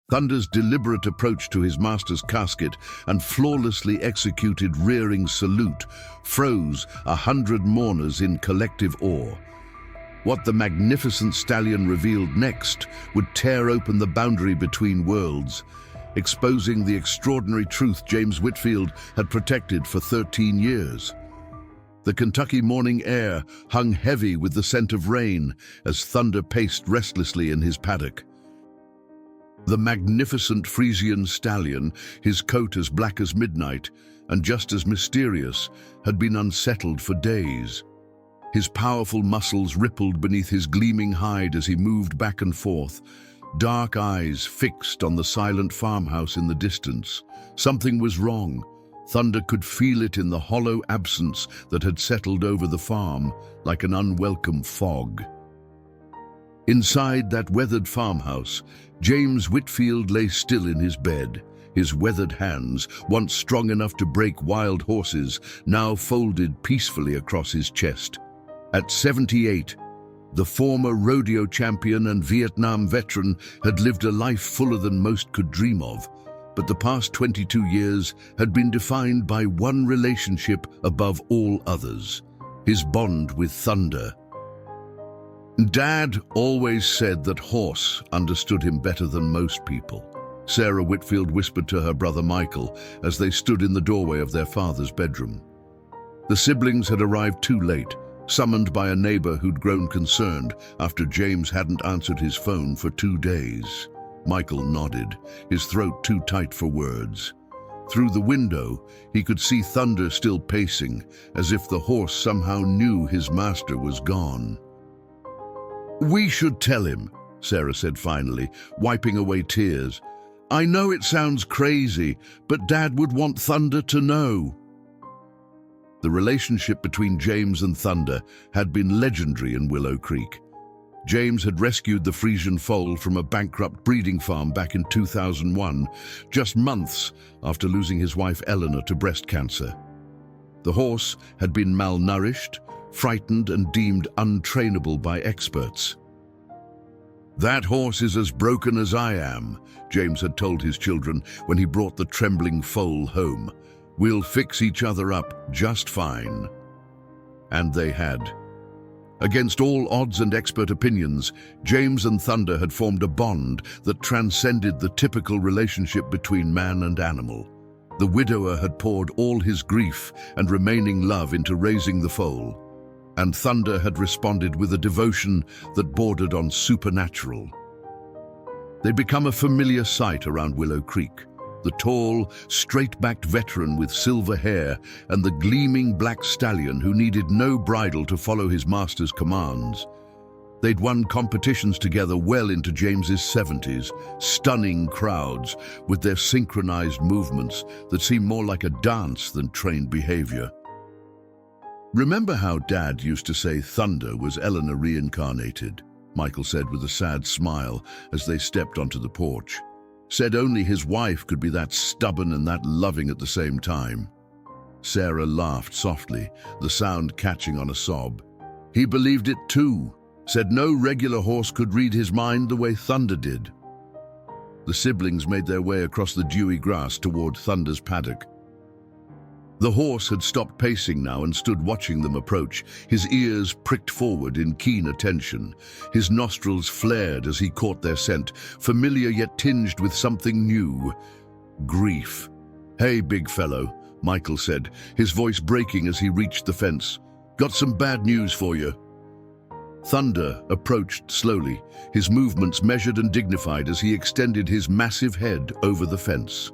Thunder's deliberate approach to his master's casket and flawlessly executed rearing salute froze 100 mourners in collective awe. What the magnificent stallion revealed next would tear open the boundary between worlds, exposing the extraordinary truth James Whitfield had protected for 13 years. The Kentucky morning air hung heavy with the scent of rain as Thunder paced restlessly in his paddock. The magnificent Frisian stallion, his coat as black as midnight and just as mysterious, had been unsettled for days. His powerful muscles rippled beneath his gleaming hide as he moved back and forth, dark eyes fixed on the silent farmhouse in the distance. Something was wrong. Thunder could feel it in the hollow absence that had settled over the farm like an unwelcome fog. Inside that weathered farmhouse, James Whitfield lay still in his bed, his weathered hands, once strong enough to break wild horses, now folded peacefully across his chest. At 78, the former rodeo champion and Vietnam veteran had lived a life fuller than most could dream of, but the past 22 years had been defined by one relationship above all others: his bond with Thunder. Dad always said that Horse understood him better than most people, Sarah Whitfield whispered to her brother Michael as they stood in the doorway of their father's bedroom. The siblings had arrived too late, summoned by a neighbor who'd grown concerned after James hadn't answered his phone for 2 days. Michael nodded, his throat too tight for words. Through the window, he could see Thunder still pacing, as if the horse somehow knew his master was gone. "We should tell him," Sarah said finally, wiping away tears. "I know it sounds crazy, but Dad would want Thunder to know." The relationship between James and Thunder had been legendary in Willow Creek. James had rescued the Frisian foal from a bankrupt breeding farm back in 2001, just months after losing his wife Eleanor to breast cancer. The horse had been malnourished, frightened and deemed untrainable by experts. "That horse is as broken as I am," James had told his children when he brought the trembling foal home. "We'll fix each other up just fine." And they had. Against all odds and expert opinions, James and Thunder had formed a bond that transcended the typical relationship between man and animal. The widower had poured all his grief and remaining love into raising the foal, and Thunder had responded with a devotion that bordered on supernatural. They'd become a familiar sight around Willow Creek. The tall, straight-backed veteran with silver hair and the gleaming black stallion who needed no bridle to follow his master's commands. They'd won competitions together well into James's 70s, stunning crowds with their synchronized movements that seemed more like a dance than trained behavior. "Remember how Dad used to say Thunder was Eleanor reincarnated?" Michael said with a sad smile as they stepped onto the porch. "Said only his wife could be that stubborn and that loving at the same time." Sarah laughed softly, the sound catching on a sob. "He believed it too. Said no regular horse could read his mind the way Thunder did." The siblings made their way across the dewy grass toward Thunder's paddock. The horse had stopped pacing now and stood watching them approach, his ears pricked forward in keen attention. His nostrils flared as he caught their scent, familiar yet tinged with something new: grief. "Hey, big fellow," Michael said, his voice breaking as he reached the fence. "Got some bad news for you." Thunder approached slowly, his movements measured and dignified as he extended his massive head over the fence.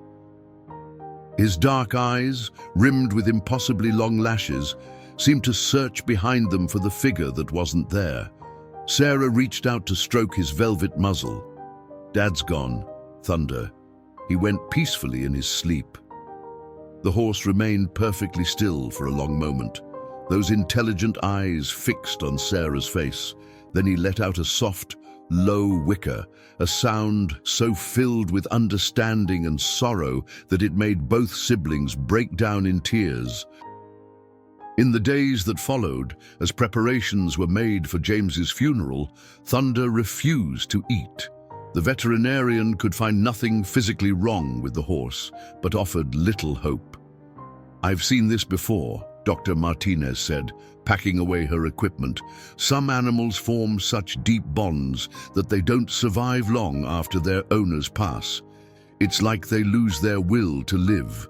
His dark eyes, rimmed with impossibly long lashes, seemed to search behind them for the figure that wasn't there. Sarah reached out to stroke his velvet muzzle. "Dad's gone, Thunder." He went peacefully in his sleep. The horse remained perfectly still for a long moment, those intelligent eyes fixed on Sarah's face. Then he let out a soft, low whicker, a sound so filled with understanding and sorrow that it made both siblings break down in tears. In the days that followed, as preparations were made for James's funeral, Thunder refused to eat. The veterinarian could find nothing physically wrong with the horse, but offered little hope. "I've seen this before," Dr. Martinez said, packing away her equipment. "Some animals form such deep bonds that they don't survive long after their owners pass. It's like they lose their will to live."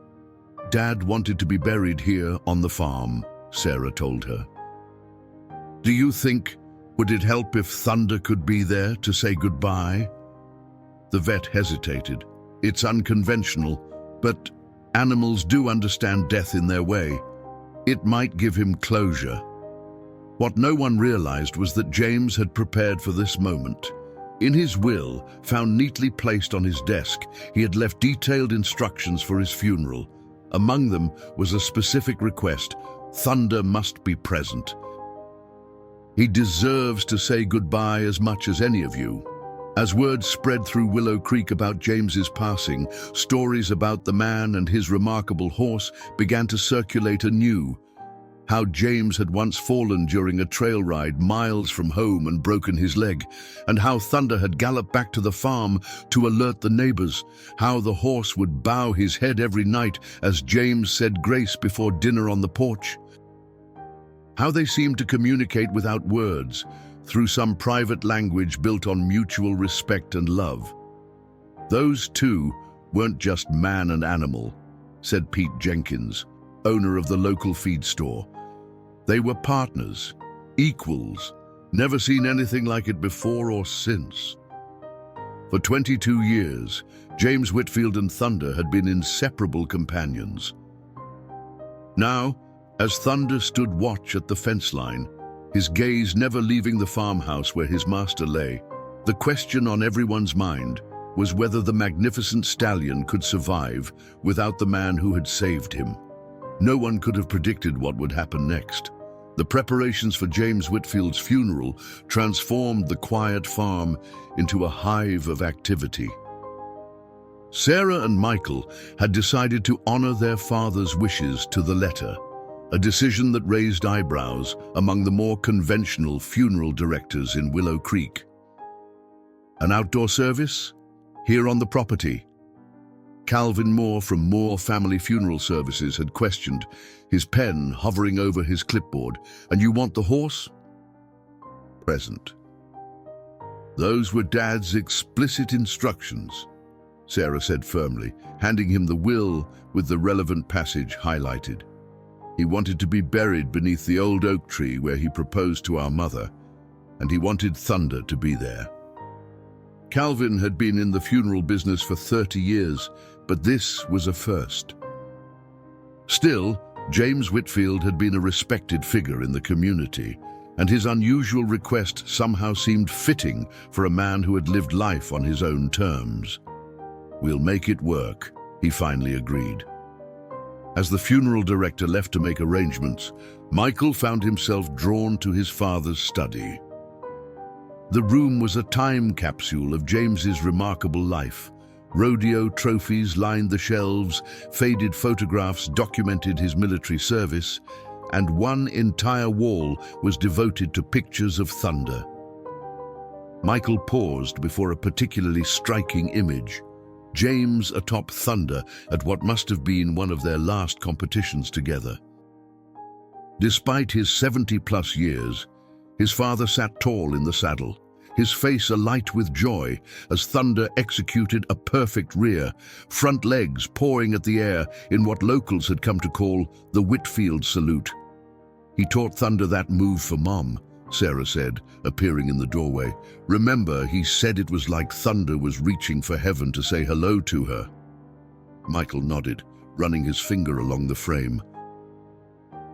"Dad wanted to be buried here on the farm," Sarah told her. "Do you think, would it help if Thunder could be there to say goodbye?" The vet hesitated. "It's unconventional, but animals do understand death in their way. It might give him closure." What no one realized was that James had prepared for this moment. In his will, found neatly placed on his desk, he had left detailed instructions for his funeral. Among them was a specific request: Thunder must be present. "He deserves to say goodbye as much as any of you." As word spread through Willow Creek about James's passing, stories about the man and his remarkable horse began to circulate anew. How James had once fallen during a trail ride miles from home and broken his leg, and how Thunder had galloped back to the farm to alert the neighbors, how the horse would bow his head every night as James said grace before dinner on the porch. How they seemed to communicate without words, through some private language built on mutual respect and love. "Those two weren't just man and animal," said Pete Jenkins, owner of the local feed store. "They were partners, equals, never seen anything like it before or since." For 22 years, James Whitfield and Thunder had been inseparable companions. Now, as Thunder stood watch at the fence line, his gaze never leaving the farmhouse where his master lay, the question on everyone's mind was whether the magnificent stallion could survive without the man who had saved him. No one could have predicted what would happen next. The preparations for James Whitfield's funeral transformed the quiet farm into a hive of activity. Sarah and Michael had decided to honor their father's wishes to the letter, a decision that raised eyebrows among the more conventional funeral directors in Willow Creek. An outdoor service? Here on the property. Calvin Moore from Moore Family Funeral Services had questioned, his pen hovering over his clipboard. "And you want the horse?" "Present." "Those were Dad's explicit instructions," Sarah said firmly, handing him the will with the relevant passage highlighted. "He wanted to be buried beneath the old oak tree where he proposed to our mother, and he wanted Thunder to be there." Calvin had been in the funeral business for 30 years, but this was a first. Still, James Whitfield had been a respected figure in the community, and his unusual request somehow seemed fitting for a man who had lived life on his own terms. "We'll make it work," he finally agreed. As the funeral director left to make arrangements, Michael found himself drawn to his father's study. The room was a time capsule of James's remarkable life. Rodeo trophies lined the shelves, faded photographs documented his military service, and one entire wall was devoted to pictures of Thunder. Michael paused before a particularly striking image. James atop Thunder at what must have been one of their last competitions together. Despite his 70-plus years, his father sat tall in the saddle, his face alight with joy as Thunder executed a perfect rear, front legs pawing at the air in what locals had come to call the Whitfield salute. "He taught Thunder that move for Mom," Sarah said, appearing in the doorway. "Remember, he said it was like Thunder was reaching for heaven to say hello to her." Michael nodded, running his finger along the frame.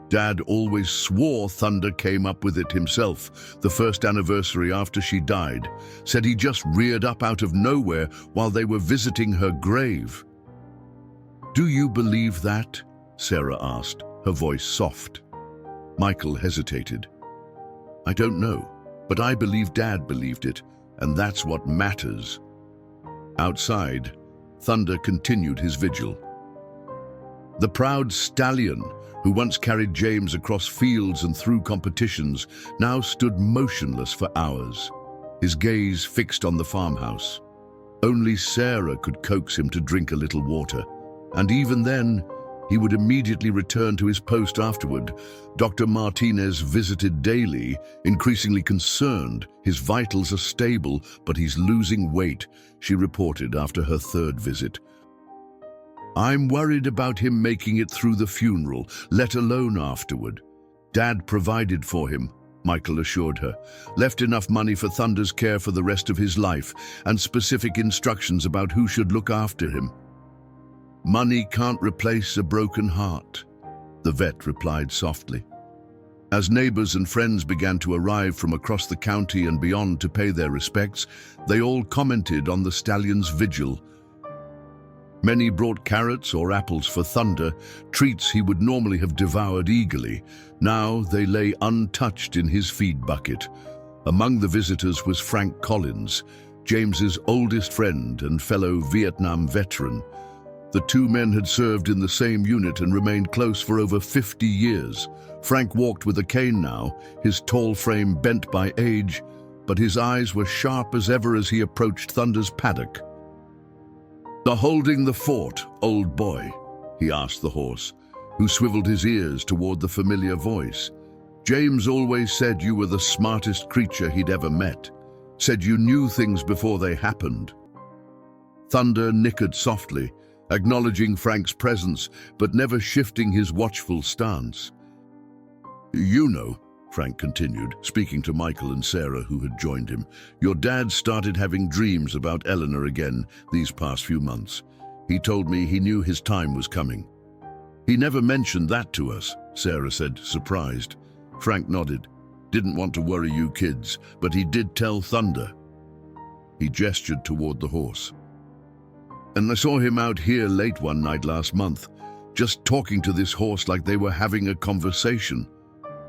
"Dad always swore Thunder came up with it himself, the first anniversary after she died. Said he just reared up out of nowhere while they were visiting her grave." "Do you believe that?" Sarah asked, her voice soft. Michael hesitated. "I don't know, but I believe Dad believed it, and that's what matters." Outside, Thunder continued his vigil. The proud stallion, who once carried James across fields and through competitions, now stood motionless for hours, his gaze fixed on the farmhouse. Only Sarah could coax him to drink a little water, and even then, he would immediately return to his post afterward. Dr. Martinez visited daily, increasingly concerned. His vitals are stable, but he's losing weight, she reported after her third visit. I'm worried about him making it through the funeral, let alone afterward. Dad provided for him, Michael assured her, left enough money for Thunder's care for the rest of his life, and specific instructions about who should look after him. Money can't replace a broken heart, the vet replied softly. As neighbors and friends began to arrive from across the county and beyond to pay their respects, they all commented on the stallion's vigil. Many brought carrots or apples for Thunder, treats he would normally have devoured eagerly. Now they lay untouched in his feed bucket. Among the visitors was Frank Collins, James's oldest friend and fellow Vietnam veteran. The two men had served in the same unit and remained close for over 50 years. Frank walked with a cane now, his tall frame bent by age, but his eyes were sharp as ever as he approached Thunder's paddock. "Are holding the fort, old boy?" he asked the horse, who swiveled his ears toward the familiar voice. "James always said you were the smartest creature he'd ever met. Said you knew things before they happened." Thunder nickered softly, acknowledging Frank's presence, but never shifting his watchful stance. "You know," Frank continued, speaking to Michael and Sarah, who had joined him, "your dad started having dreams about Eleanor again these past few months. He told me he knew his time was coming." "He never mentioned that to us," Sarah said, surprised. Frank nodded. "Didn't want to worry you kids, but he did tell Thunder." He gestured toward the horse. "And I saw him out here late one night last month, just talking to this horse like they were having a conversation.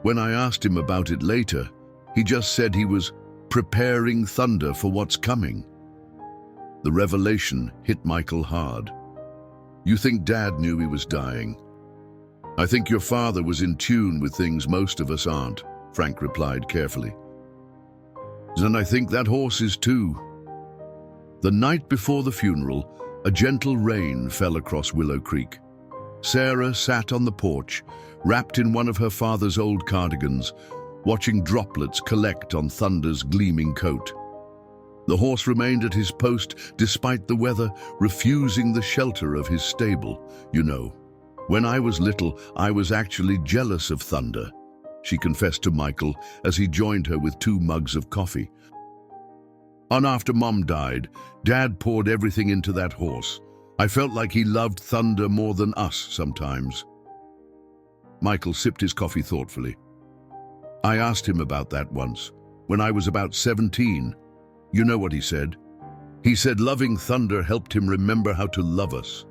When I asked him about it later, he just said he was preparing Thunder for what's coming." The revelation hit Michael hard. "You think Dad knew he was dying?" "I think your father was in tune with things most of us aren't," Frank replied carefully. "And I think that horse is too." The night before the funeral, a gentle rain fell across Willow Creek. Sarah sat on the porch, wrapped in one of her father's old cardigans, watching droplets collect on Thunder's gleaming coat. The horse remained at his post despite the weather, refusing the shelter of his stable. "You know, when I was little, I was actually jealous of Thunder," she confessed to Michael as he joined her with 2 mugs of coffee. "And after Mom died, Dad poured everything into that horse. I felt like he loved Thunder more than us sometimes." Michael sipped his coffee thoughtfully. "I asked him about that once, when I was about 17. You know what he said? He said loving Thunder helped him remember how to love us.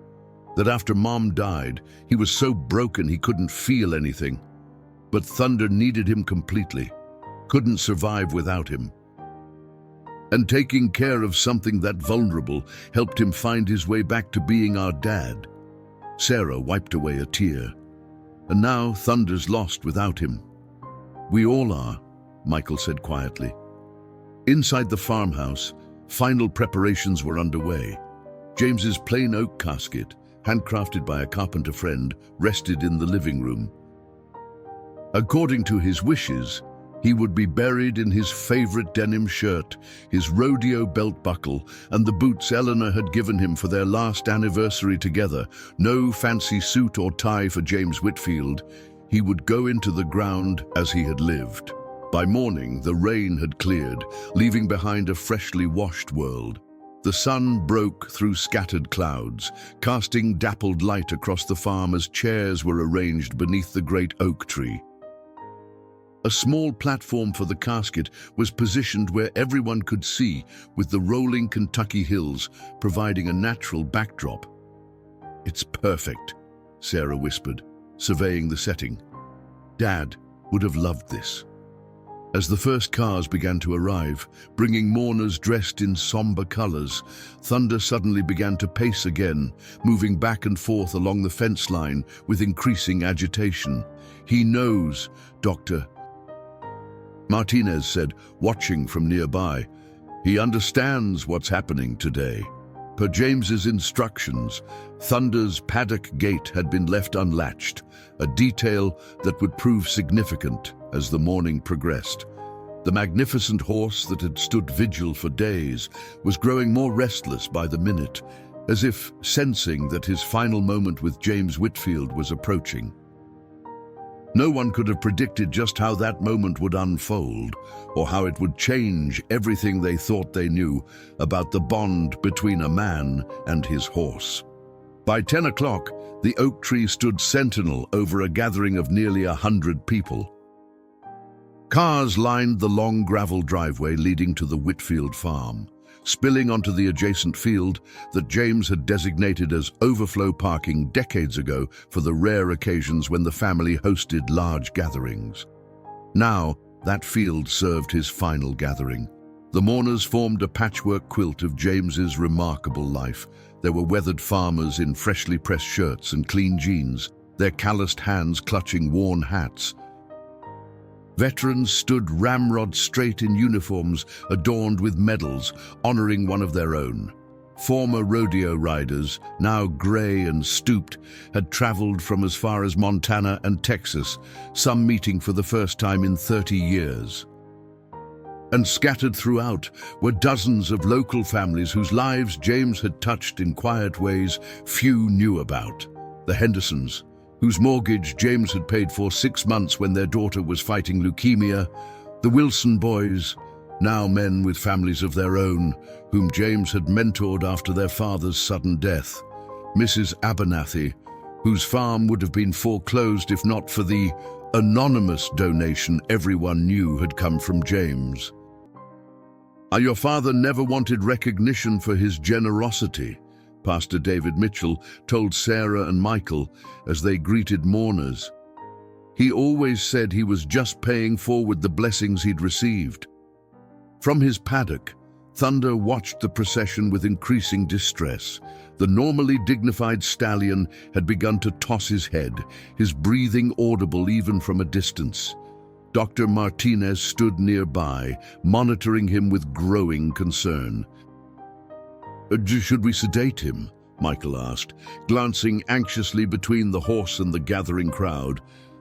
That after Mom died, he was so broken he couldn't feel anything. But Thunder needed him completely, couldn't survive without him. And taking care of something that vulnerable helped him find his way back to being our dad." Sarah wiped away a tear. "And now Thunder's lost without him." "We all are," Michael said quietly. Inside the farmhouse, final preparations were underway. James's plain oak casket, handcrafted by a carpenter friend, rested in the living room. According to his wishes, he would be buried in his favorite denim shirt, his rodeo belt buckle, and the boots Eleanor had given him for their last anniversary together. No fancy suit or tie for James Whitfield. He would go into the ground as he had lived. By morning, the rain had cleared, leaving behind a freshly washed world. The sun broke through scattered clouds, casting dappled light across the farm as chairs were arranged beneath the great oak tree. A small platform for the casket was positioned where everyone could see, with the rolling Kentucky hills providing a natural backdrop. "It's perfect," Sarah whispered, surveying the setting. "Dad would have loved this." As the first cars began to arrive, bringing mourners dressed in somber colors, Thunder suddenly began to pace again, moving back and forth along the fence line with increasing agitation. "He knows, Doctor," Martinez said, watching from nearby. He understands what's happening today. Per James's instructions, Thunder's paddock gate had been left unlatched, a detail that would prove significant as the morning progressed. The magnificent horse that had stood vigil for days was growing more restless by the minute, as if sensing that his final moment with James Whitfield was approaching. No one could have predicted just how that moment would unfold, or how it would change everything they thought they knew about the bond between a man and his horse. By 10 o'clock, the oak tree stood sentinel over a gathering of nearly 100 people. Cars lined the long gravel driveway leading to the Whitfield farm, spilling onto the adjacent field that James had designated as overflow parking decades ago for the rare occasions when the family hosted large gatherings. Now, that field served his final gathering. The mourners formed a patchwork quilt of James's remarkable life. There were weathered farmers in freshly pressed shirts and clean jeans, their calloused hands clutching worn hats. Veterans stood ramrod straight in uniforms adorned with medals, honoring one of their own. Former rodeo riders, now gray and stooped, had traveled from as far as Montana and Texas, some meeting for the first time in 30 years. And scattered throughout were dozens of local families whose lives James had touched in quiet ways few knew about. The Hendersons, whose mortgage James had paid for 6 months when their daughter was fighting leukemia. The Wilson boys, now men with families of their own, whom James had mentored after their father's sudden death. Mrs. Abernathy, whose farm would have been foreclosed if not for the anonymous donation everyone knew had come from James. Your father never wanted recognition for his generosity, Pastor David Mitchell told Sarah and Michael as they greeted mourners. He always said he was just paying forward the blessings he'd received. From his paddock, Thunder watched the procession with increasing distress. The normally dignified stallion had begun to toss his head, his breathing audible even from a distance. Dr. Martinez stood nearby, monitoring him with growing concern. Should we sedate him? Michael asked, glancing anxiously between the horse and the gathering crowd.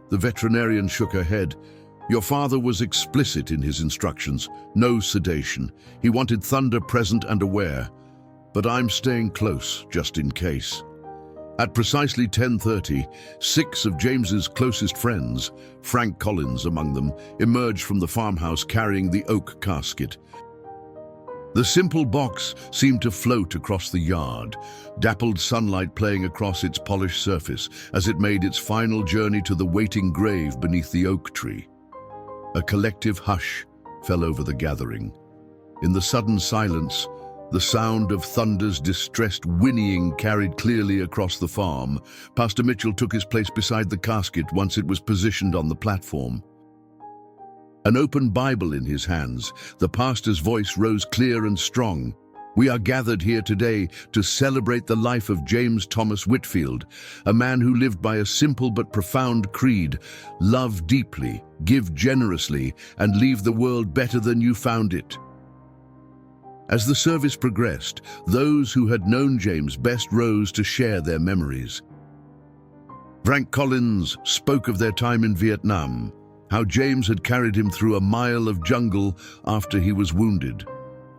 The veterinarian shook her head. Your father was explicit in his instructions. No sedation. He wanted Thunder present and aware. But I'm staying close, just in case. At precisely 10:30, 6 of James's closest friends, Frank Collins among them, emerged from the farmhouse carrying the oak casket. The simple box seemed to float across the yard, dappled sunlight playing across its polished surface as it made its final journey to the waiting grave beneath the oak tree. A collective hush fell over the gathering. In the sudden silence, the sound of Thunder's distressed whinnying carried clearly across the farm. Pastor Mitchell took his place beside the casket once it was positioned on the platform. An open Bible in his hands, the pastor's voice rose clear and strong. We are gathered here today to celebrate the life of James Thomas Whitfield, a man who lived by a simple but profound creed: love deeply, give generously, and leave the world better than you found it. As the service progressed, those who had known James best rose to share their memories. Frank Collins spoke of their time in Vietnam, how James had carried him through a mile of jungle after he was wounded.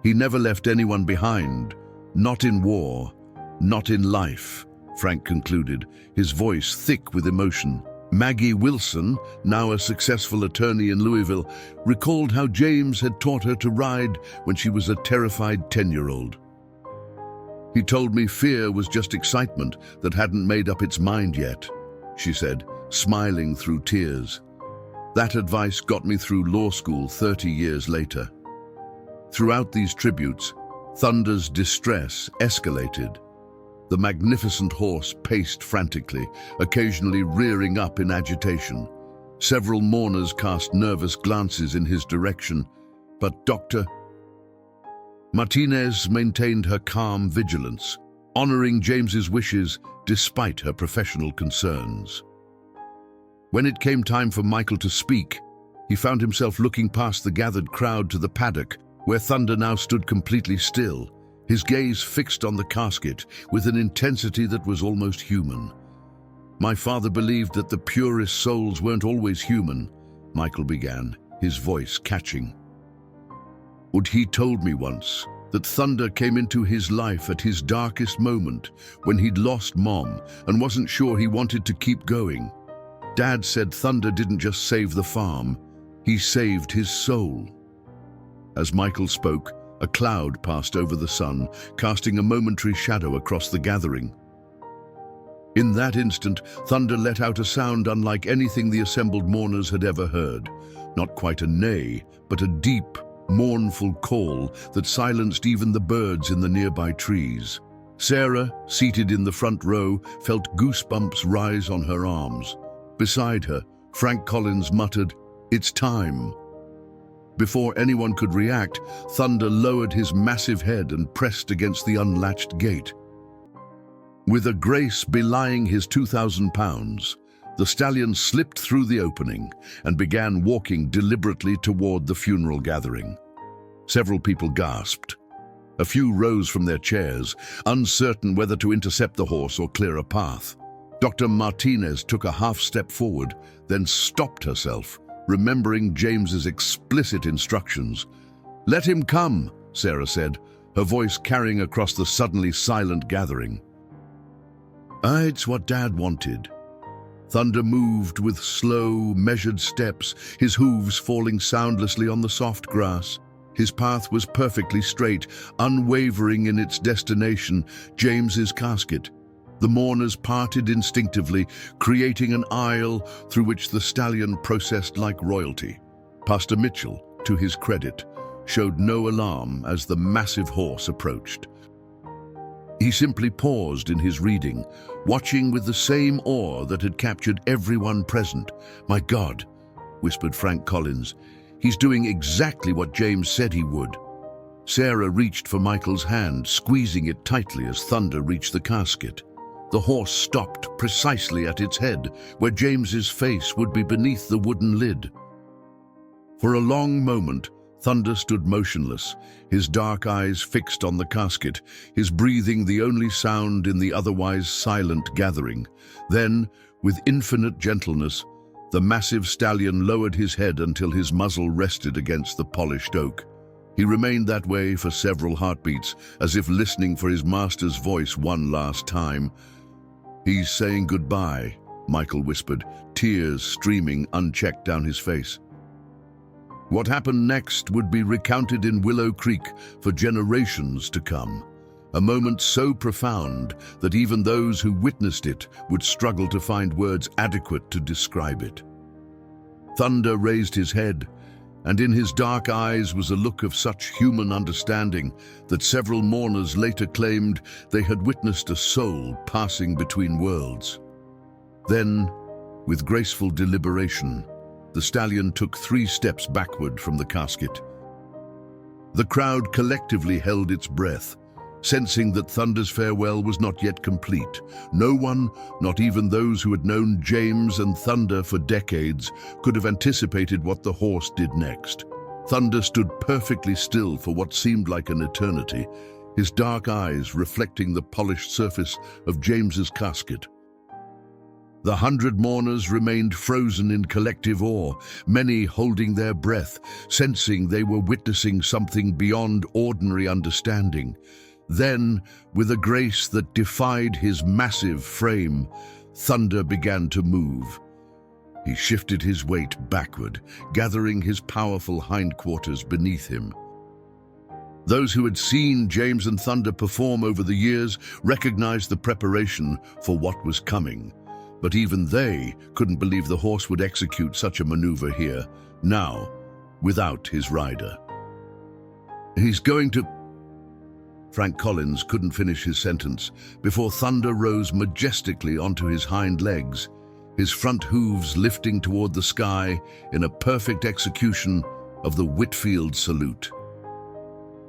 He never left anyone behind, not in war, not in life, Frank concluded, his voice thick with emotion. Maggie Wilson, now a successful attorney in Louisville, recalled how James had taught her to ride when she was a terrified 10-year-old. He told me fear was just excitement that hadn't made up its mind yet, she said, smiling through tears. That advice got me through law school 30 years later. Throughout these tributes, Thunder's distress escalated. The magnificent horse paced frantically, occasionally rearing up in agitation. Several mourners cast nervous glances in his direction, but Dr. Martinez maintained her calm vigilance, honoring James's wishes despite her professional concerns. When it came time for Michael to speak, he found himself looking past the gathered crowd to the paddock, where Thunder now stood completely still, his gaze fixed on the casket with an intensity that was almost human. "My father believed that the purest souls weren't always human," Michael began, his voice catching. He told me once that Thunder came into his life at his darkest moment, when he'd lost Mom and wasn't sure he wanted to keep going. Dad said Thunder didn't just save the farm, he saved his soul. As Michael spoke, a cloud passed over the sun, casting a momentary shadow across the gathering. In that instant, Thunder let out a sound unlike anything the assembled mourners had ever heard. Not quite a neigh, but a deep, mournful call that silenced even the birds in the nearby trees. Sarah, seated in the front row, felt goosebumps rise on her arms. Beside her, Frank Collins muttered, "It's time." Before anyone could react, Thunder lowered his massive head and pressed against the unlatched gate. With a grace belying his 2,000 pounds, the stallion slipped through the opening and began walking deliberately toward the funeral gathering. Several people gasped. A few rose from their chairs, uncertain whether to intercept the horse or clear a path. Dr. Martinez took a half step forward, then stopped herself, remembering James's explicit instructions. "Let him come," Sarah said, her voice carrying across the suddenly silent gathering. It's what Dad wanted." Thunder moved with slow, measured steps, his hooves falling soundlessly on the soft grass. His path was perfectly straight, unwavering in its destination, James's casket. The mourners parted instinctively, creating an aisle through which the stallion processed like royalty. Pastor Mitchell, to his credit, showed no alarm as the massive horse approached. He simply paused in his reading, watching with the same awe that had captured everyone present. "My God," whispered Frank Collins, "he's doing exactly what James said he would." Sarah reached for Michael's hand, squeezing it tightly as Thunder reached the casket. The horse stopped precisely at its head, where James's face would be beneath the wooden lid. For a long moment, Thunder stood motionless, his dark eyes fixed on the casket, his breathing the only sound in the otherwise silent gathering. Then, with infinite gentleness, the massive stallion lowered his head until his muzzle rested against the polished oak. He remained that way for several heartbeats, as if listening for his master's voice one last time. "He's saying goodbye," Michael whispered, tears streaming unchecked down his face. What happened next would be recounted in Willow Creek for generations to come, a moment so profound that even those who witnessed it would struggle to find words adequate to describe it. Thunder raised his head, and in his dark eyes was a look of such human understanding that several mourners later claimed they had witnessed a soul passing between worlds. Then, with graceful deliberation, the stallion took 3 steps backward from the casket. The crowd collectively held its breath, sensing that Thunder's farewell was not yet complete. No one, not even those who had known James and Thunder for decades, could have anticipated what the horse did next. Thunder stood perfectly still for what seemed like an eternity, his dark eyes reflecting the polished surface of James's casket. The 100 mourners remained frozen in collective awe, many holding their breath, sensing they were witnessing something beyond ordinary understanding. Then, with a grace that defied his massive frame, Thunder began to move. He shifted his weight backward, gathering his powerful hindquarters beneath him. Those who had seen James and Thunder perform over the years recognized the preparation for what was coming. But even they couldn't believe the horse would execute such a maneuver here, now, without his rider. "He's going to..." Frank Collins couldn't finish his sentence before Thunder rose majestically onto his hind legs, his front hooves lifting toward the sky in a perfect execution of the Whitfield salute.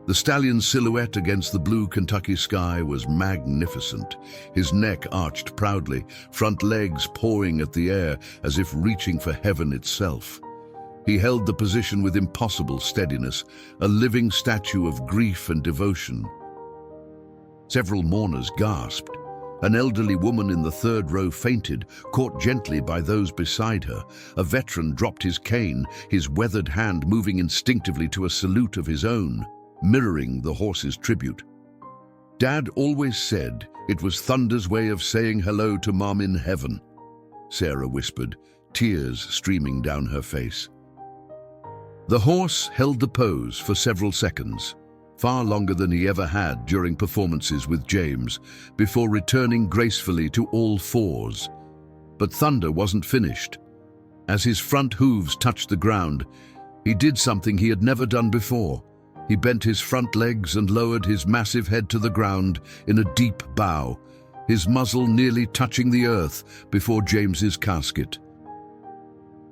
The stallion's silhouette against the blue Kentucky sky was magnificent, his neck arched proudly, front legs pawing at the air as if reaching for heaven itself. He held the position with impossible steadiness, a living statue of grief and devotion. Several mourners gasped. An elderly woman in the third row fainted, caught gently by those beside her. A veteran dropped his cane, his weathered hand moving instinctively to a salute of his own, mirroring the horse's tribute. "Dad always said it was Thunder's way of saying hello to Mom in heaven," Sarah whispered, tears streaming down her face. The horse held the pose for several seconds, far longer than he ever had during performances with James, before returning gracefully to all fours. But Thunder wasn't finished. As his front hooves touched the ground, he did something he had never done before. He bent his front legs and lowered his massive head to the ground in a deep bow, his muzzle nearly touching the earth before James's casket.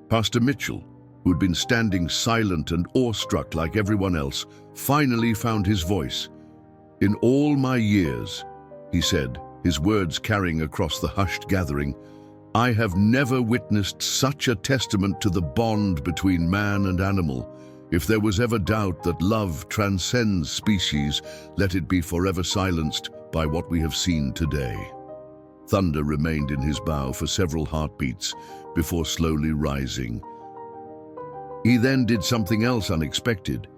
Pastor Mitchell, who had been standing silent and awestruck like everyone else, finally found his voice. "In all my years," he said, his words carrying across the hushed gathering, "I have never witnessed such a testament to the bond between man and animal. If there was ever doubt that love transcends species, let it be forever silenced by what we have seen today." Thunder remained in his bow for several heartbeats before slowly rising. He then did something else unexpected.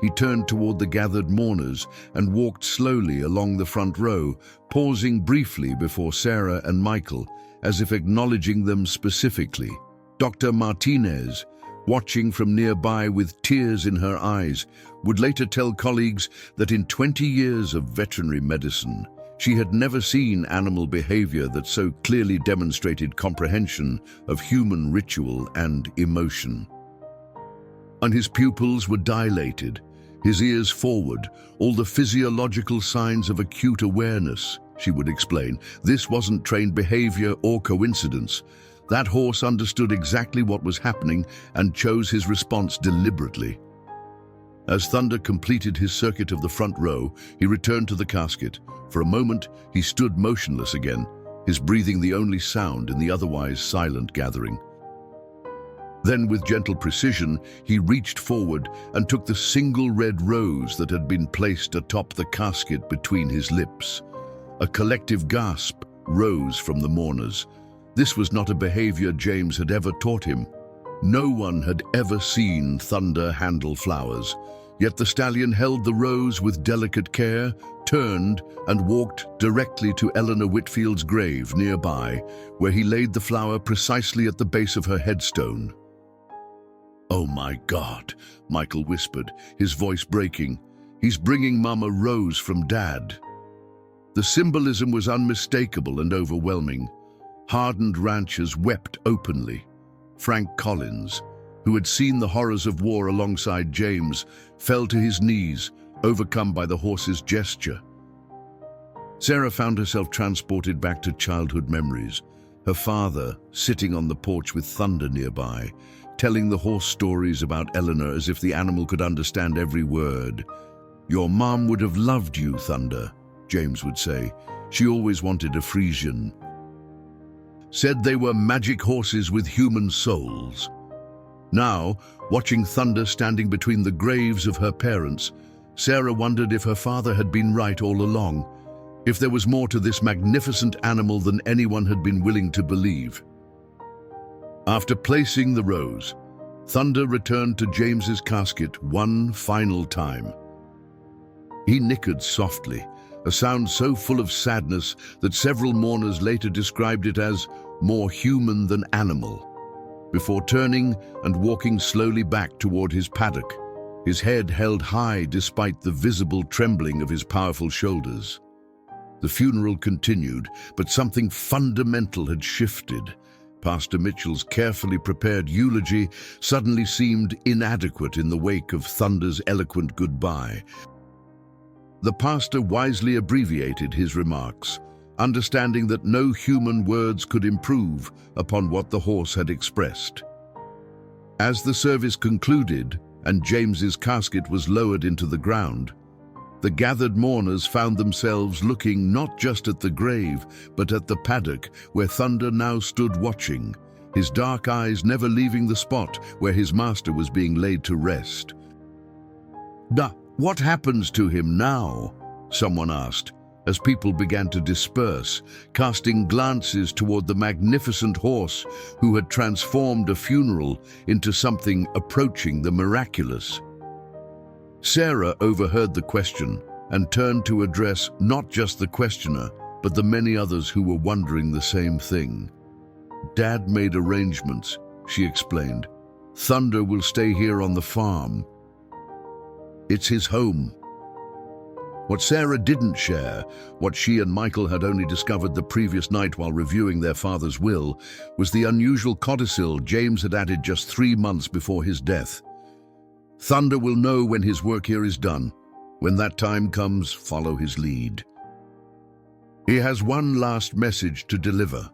He turned toward the gathered mourners and walked slowly along the front row, pausing briefly before Sarah and Michael, as if acknowledging them specifically. Dr. Martinez, watching from nearby with tears in her eyes, would later tell colleagues that in 20 years of veterinary medicine, she had never seen animal behavior that so clearly demonstrated comprehension of human ritual and emotion. And his pupils were dilated, his ears forward, all the physiological signs of acute awareness, she would explain. This wasn't trained behavior or coincidence. That horse understood exactly what was happening and chose his response deliberately. As Thunder completed his circuit of the front row, he returned to the casket. For a moment, he stood motionless again, his breathing the only sound in the otherwise silent gathering. Then, with gentle precision, he reached forward and took the single red rose that had been placed atop the casket between his lips. A collective gasp rose from the mourners. This was not a behavior James had ever taught him. No one had ever seen Thunder handle flowers, yet the stallion held the rose with delicate care, turned and walked directly to Eleanor Whitfield's grave nearby, where he laid the flower precisely at the base of her headstone. "Oh my God," Michael whispered, his voice breaking. "He's bringing Mum a rose from Dad." The symbolism was unmistakable and overwhelming. Hardened ranchers wept openly. Frank Collins, who had seen the horrors of war alongside James, fell to his knees, overcome by the horse's gesture. Sarah found herself transported back to childhood memories, her father sitting on the porch with Thunder nearby, telling the horse stories about Eleanor as if the animal could understand every word. "Your mom would have loved you, Thunder," James would say. "She always wanted a Frisian. Said they were magic horses with human souls." Now, watching Thunder standing between the graves of her parents, Sarah wondered if her father had been right all along, if there was more to this magnificent animal than anyone had been willing to believe. After placing the rose, Thunder returned to James's casket one final time. He nickered softly, a sound so full of sadness that several mourners later described it as more human than animal, before turning and walking slowly back toward his paddock, his head held high despite the visible trembling of his powerful shoulders. The funeral continued, but something fundamental had shifted. Pastor Mitchell's carefully prepared eulogy suddenly seemed inadequate in the wake of Thunder's eloquent goodbye. The pastor wisely abbreviated his remarks, understanding that no human words could improve upon what the horse had expressed. As the service concluded and James's casket was lowered into the ground, the gathered mourners found themselves looking not just at the grave, but at the paddock where Thunder now stood watching, his dark eyes never leaving the spot where his master was being laid to rest. What happens to him now?" someone asked, as people began to disperse, casting glances toward the magnificent horse who had transformed a funeral into something approaching the miraculous. Sarah overheard the question and turned to address not just the questioner, but the many others who were wondering the same thing. "Dad made arrangements," she explained. "Thunder will stay here on the farm. It's his home." What Sarah didn't share, what she and Michael had only discovered the previous night while reviewing their father's will, was the unusual codicil James had added just 3 months before his death. "Thunder will know when his work here is done. When that time comes, follow his lead. He has one last message to deliver."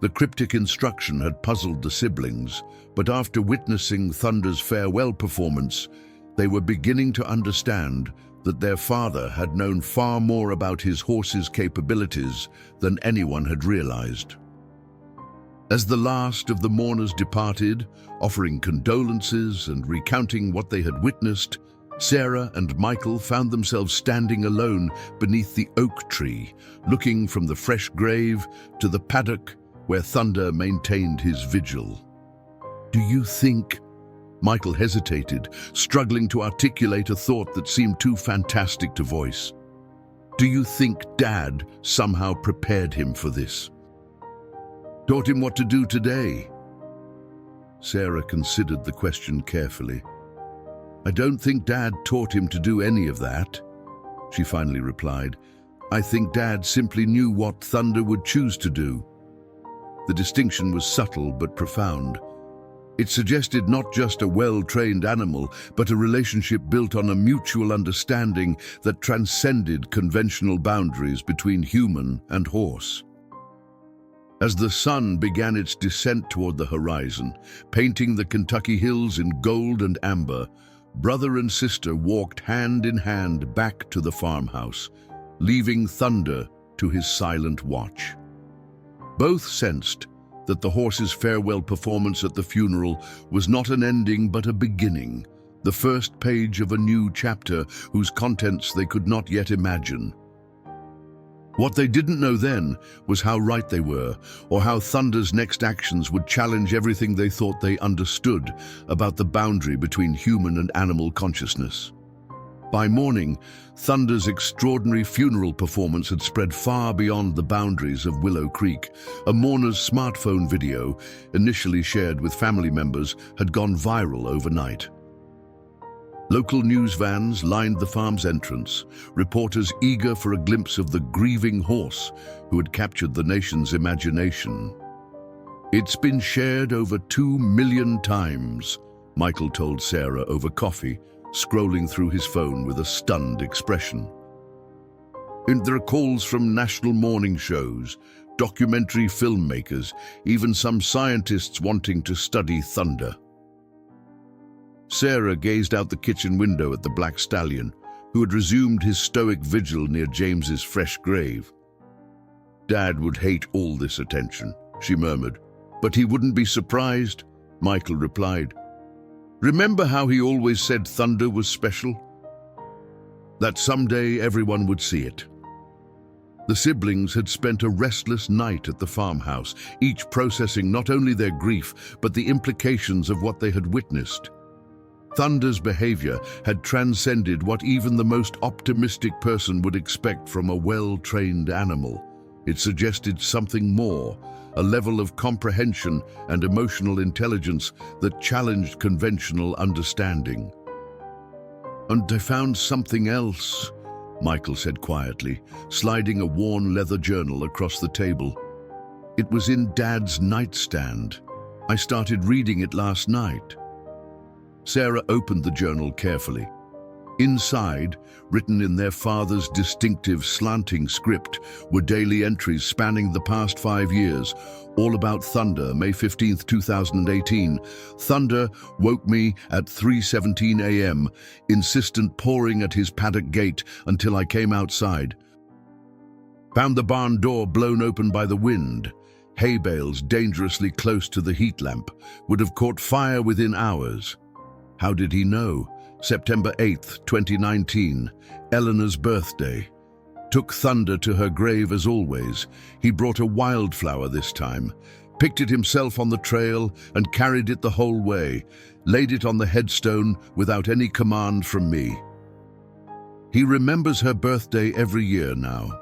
The cryptic instruction had puzzled the siblings, but after witnessing Thunder's farewell performance, they were beginning to understand that their father had known far more about his horse's capabilities than anyone had realized. As the last of the mourners departed, offering condolences and recounting what they had witnessed, Sarah and Michael found themselves standing alone beneath the oak tree, looking from the fresh grave to the paddock where Thunder maintained his vigil. "Do you think—" Michael hesitated, struggling to articulate a thought that seemed too fantastic to voice. "Do you think Dad somehow prepared him for this? Taught him what to do today?" Sarah considered the question carefully. "I don't think Dad taught him to do any of that," she finally replied. "I think Dad simply knew what Thunder would choose to do." The distinction was subtle but profound. It suggested not just a well-trained animal, but a relationship built on a mutual understanding that transcended conventional boundaries between human and horse. As the sun began its descent toward the horizon, painting the Kentucky hills in gold and amber, brother and sister walked hand in hand back to the farmhouse, leaving Thunder to his silent watch. Both sensed that the horse's farewell performance at the funeral was not an ending but a beginning, the first page of a new chapter whose contents they could not yet imagine. What they didn't know then was how right they were, or how Thunder's next actions would challenge everything they thought they understood about the boundary between human and animal consciousness. By morning, Thunder's extraordinary funeral performance had spread far beyond the boundaries of Willow Creek. A mourner's smartphone video, initially shared with family members, had gone viral overnight. Local news vans lined the farm's entrance, reporters eager for a glimpse of the grieving horse who had captured the nation's imagination. "It's been shared over 2 million times," Michael told Sarah over coffee, scrolling through his phone with a stunned expression. "And there are calls from national morning shows, documentary filmmakers, even some scientists wanting to study Thunder." Sarah gazed out the kitchen window at the black stallion, who had resumed his stoic vigil near James's fresh grave. "Dad would hate all this attention," she murmured. "But he wouldn't be surprised," Michael replied. "Remember how he always said Thunder was special? That someday everyone would see it." The siblings had spent a restless night at the farmhouse, each processing not only their grief, but the implications of what they had witnessed. Thunder's behavior had transcended what even the most optimistic person would expect from a well-trained animal. It suggested something more, a level of comprehension and emotional intelligence that challenged conventional understanding. "And I found something else," Michael said quietly, sliding a worn leather journal across the table. "It was in Dad's nightstand. I started reading it last night." Sarah opened the journal carefully. Inside, written in their father's distinctive slanting script, were daily entries spanning the past 5 years, all about Thunder. May 15th, 2018. "Thunder woke me at 3:17 a.m., insistent pawing at his paddock gate until I came outside. Found the barn door blown open by the wind. Hay bales dangerously close to the heat lamp would have caught fire within hours. How did he know? September 8th, 2019, Eleanor's birthday. Took Thunder to her grave as always. He brought a wildflower this time, picked it himself on the trail and carried it the whole way, laid it on the headstone without any command from me. He remembers her birthday every year now.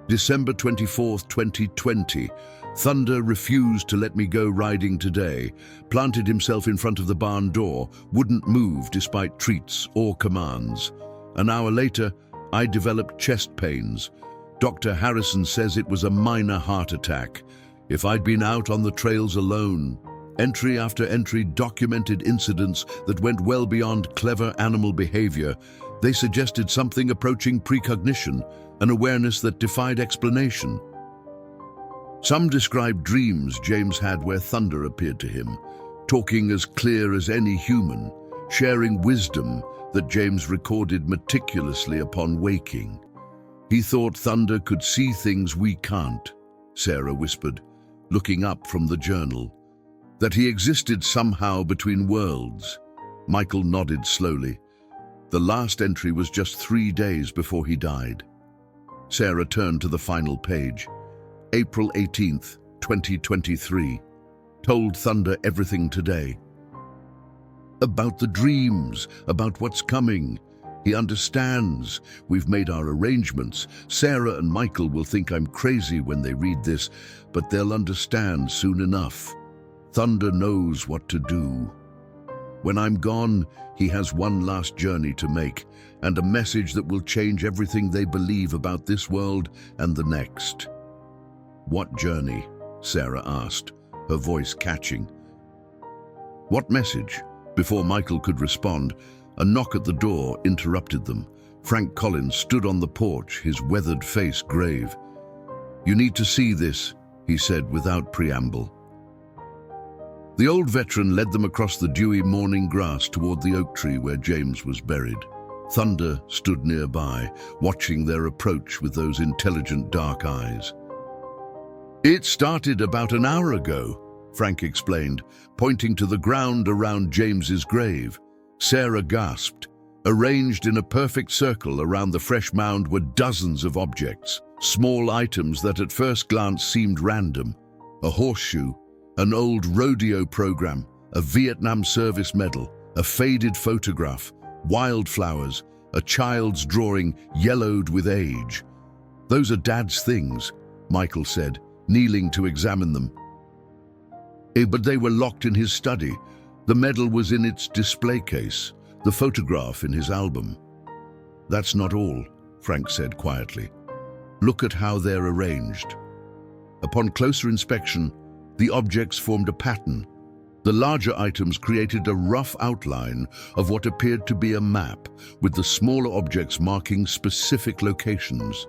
December 24th, 2020, Thunder refused to let me go riding today, planted himself in front of the barn door, wouldn't move despite treats or commands. An hour later, I developed chest pains. Dr. Harrison says it was a minor heart attack. If I'd been out on the trails alone, entry after entry documented incidents that went well beyond clever animal behavior. They suggested something approaching precognition, an awareness that defied explanation. Some described dreams James had where Thunder appeared to him, talking as clear as any human, sharing wisdom that James recorded meticulously upon waking. He thought Thunder could see things we can't, Sarah whispered, looking up from the journal. That he existed somehow between worlds. Michael nodded slowly. The last entry was just 3 days before he died. Sarah turned to the final page. April 18th, 2023. Told Thunder everything today. About the dreams, about what's coming. He understands. We've made our arrangements. Sarah and Michael will think I'm crazy when they read this, but they'll understand soon enough. Thunder knows what to do. When I'm gone, he has one last journey to make, and a message that will change everything they believe about this world and the next. What journey? Sarah asked, her voice catching. What message? Before Michael could respond, a knock at the door interrupted them. Frank Collins stood on the porch, his weathered face grave. "You need to see this," he said without preamble. The old veteran led them across the dewy morning grass toward the oak tree where James was buried. Thunder stood nearby, watching their approach with those intelligent dark eyes. "It started about an hour ago," Frank explained, pointing to the ground around James's grave. Sarah gasped. Arranged in a perfect circle around the fresh mound were dozens of objects, small items that at first glance seemed random. A horseshoe, an old rodeo program, a Vietnam service medal, a faded photograph, wildflowers, a child's drawing yellowed with age. "Those are Dad's things," Michael said, kneeling to examine them. But they were locked in his study. The medal was in its display case, the photograph in his album. "That's not all," Frank said quietly. "Look at how they're arranged." Upon closer inspection, the objects formed a pattern. The larger items created a rough outline of what appeared to be a map, with the smaller objects marking specific locations.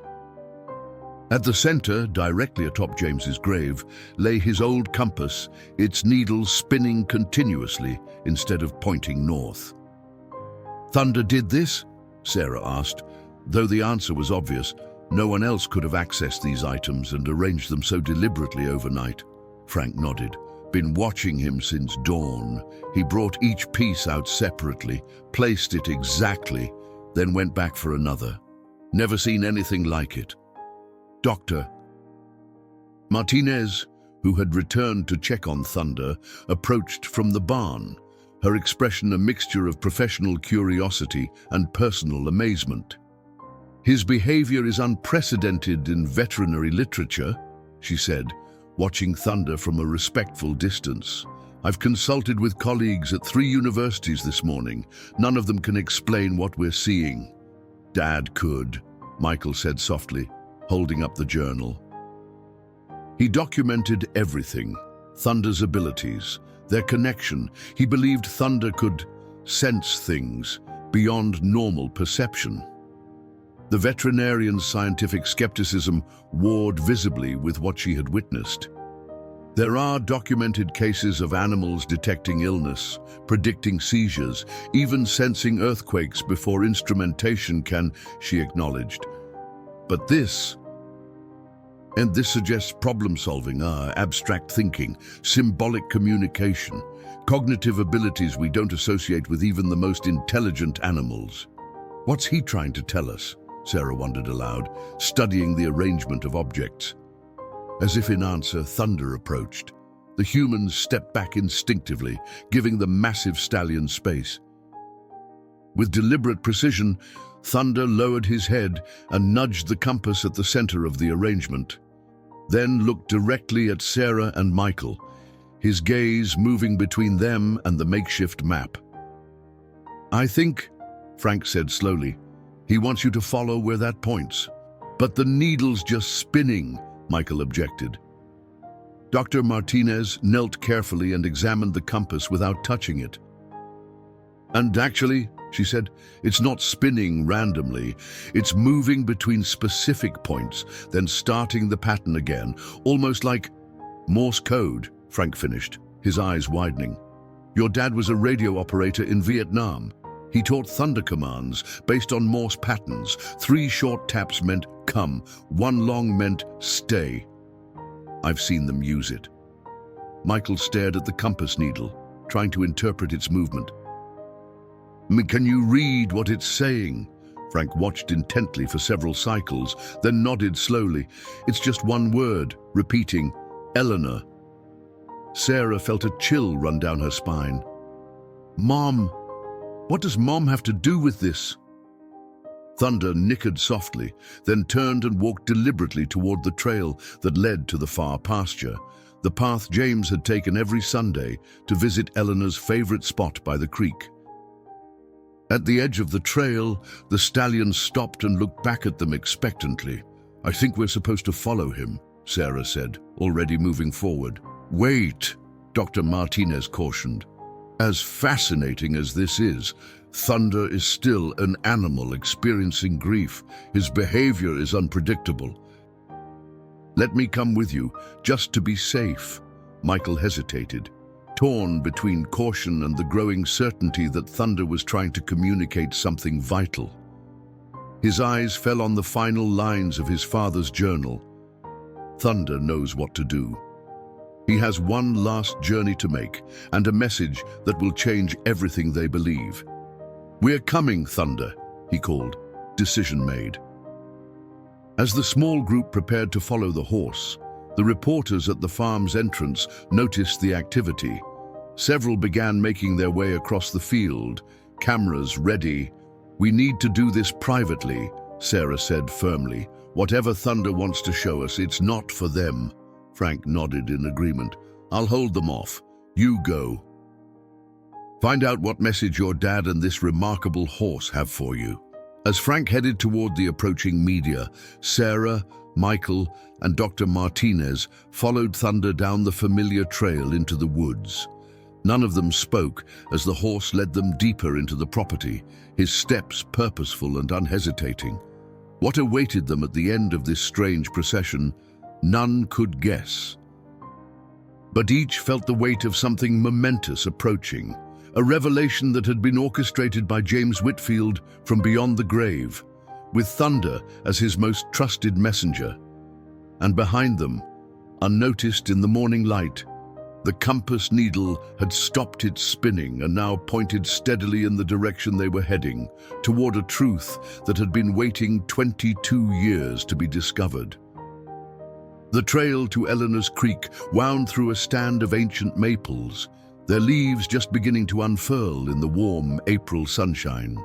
At the center, directly atop James's grave, lay his old compass, its needle spinning continuously instead of pointing north. "Thunder did this?" Sarah asked. Though the answer was obvious, no one else could have accessed these items and arranged them so deliberately overnight. Frank nodded. "Been watching him since dawn. He brought each piece out separately, placed it exactly, then went back for another. Never seen anything like it." Dr. Martinez, who had returned to check on Thunder, approached from the barn, her expression a mixture of professional curiosity and personal amazement. "His behavior is unprecedented in veterinary literature," she said, watching Thunder from a respectful distance. "I've consulted with colleagues at 3 universities this morning. None of them can explain what we're seeing." "Dad could," Michael said softly, holding up the journal. He documented everything, Thunder's abilities, their connection. He believed Thunder could sense things beyond normal perception. The veterinarian's scientific skepticism warred visibly with what she had witnessed. There are documented cases of animals detecting illness, predicting seizures, even sensing earthquakes before instrumentation can, she acknowledged. But this, And this suggests problem-solving, abstract thinking, symbolic communication, cognitive abilities we don't associate with even the most intelligent animals. What's he trying to tell us? Sarah wondered aloud, studying the arrangement of objects. As if in answer, thunder approached. The humans stepped back instinctively, giving the massive stallion space. With deliberate precision, Thunder lowered his head and nudged the compass at the center of the arrangement. Then looked directly at Sarah and Michael, his gaze moving between them and the makeshift map. "I think," Frank said slowly, "he wants you to follow where that points." "But the needle's just spinning," Michael objected. Dr. Martinez knelt carefully and examined the compass without touching it. "And actually," she said, "it's not spinning randomly. It's moving between specific points, then starting the pattern again, almost like Morse code," Frank finished, his eyes widening. "Your dad was a radio operator in Vietnam. He taught thunder commands based on Morse patterns. 3 short taps meant come, 1 long meant stay. I've seen them use it." Michael stared at the compass needle, trying to interpret its movement. "Can you read what it's saying?" Frank watched intently for several cycles, then nodded slowly. "It's just one word, repeating, Eleanor." Sarah felt a chill run down her spine. "Mom, what does Mom have to do with this?" Thunder nickered softly, then turned and walked deliberately toward the trail that led to the far pasture, the path James had taken every Sunday to visit Eleanor's favorite spot by the creek. At the edge of the trail, the stallion stopped and looked back at them expectantly. "I think we're supposed to follow him," Sarah said, already moving forward. "Wait," Dr. Martinez cautioned. "As fascinating as this is, Thunder is still an animal experiencing grief. His behavior is unpredictable." "Let me come with you, just to be safe." Michael hesitated, torn between caution and the growing certainty that Thunder was trying to communicate something vital. His eyes fell on the final lines of his father's journal. Thunder knows what to do. He has one last journey to make, and a message that will change everything they believe. "We're coming, Thunder," he called. Decision made. As the small group prepared to follow the horse, the reporters at the farm's entrance noticed the activity. Several began making their way across the field, cameras ready. "We need to do this privately," Sarah said firmly. "Whatever Thunder wants to show us, it's not for them." Frank nodded in agreement. "I'll hold them off. You go. Find out what message your dad and this remarkable horse have for you." As Frank headed toward the approaching media, Sarah, Michael, and Dr. Martinez followed Thunder down the familiar trail into the woods. None of them spoke as the horse led them deeper into the property, his steps purposeful and unhesitating. What awaited them at the end of this strange procession, none could guess. But each felt the weight of something momentous approaching, a revelation that had been orchestrated by James Whitfield from beyond the grave, with Thunder as his most trusted messenger. And behind them, unnoticed in the morning light, the compass needle had stopped its spinning and now pointed steadily in the direction they were heading, toward a truth that had been waiting 22 years to be discovered. The trail to Eleanor's Creek wound through a stand of ancient maples, their leaves just beginning to unfurl in the warm April sunshine.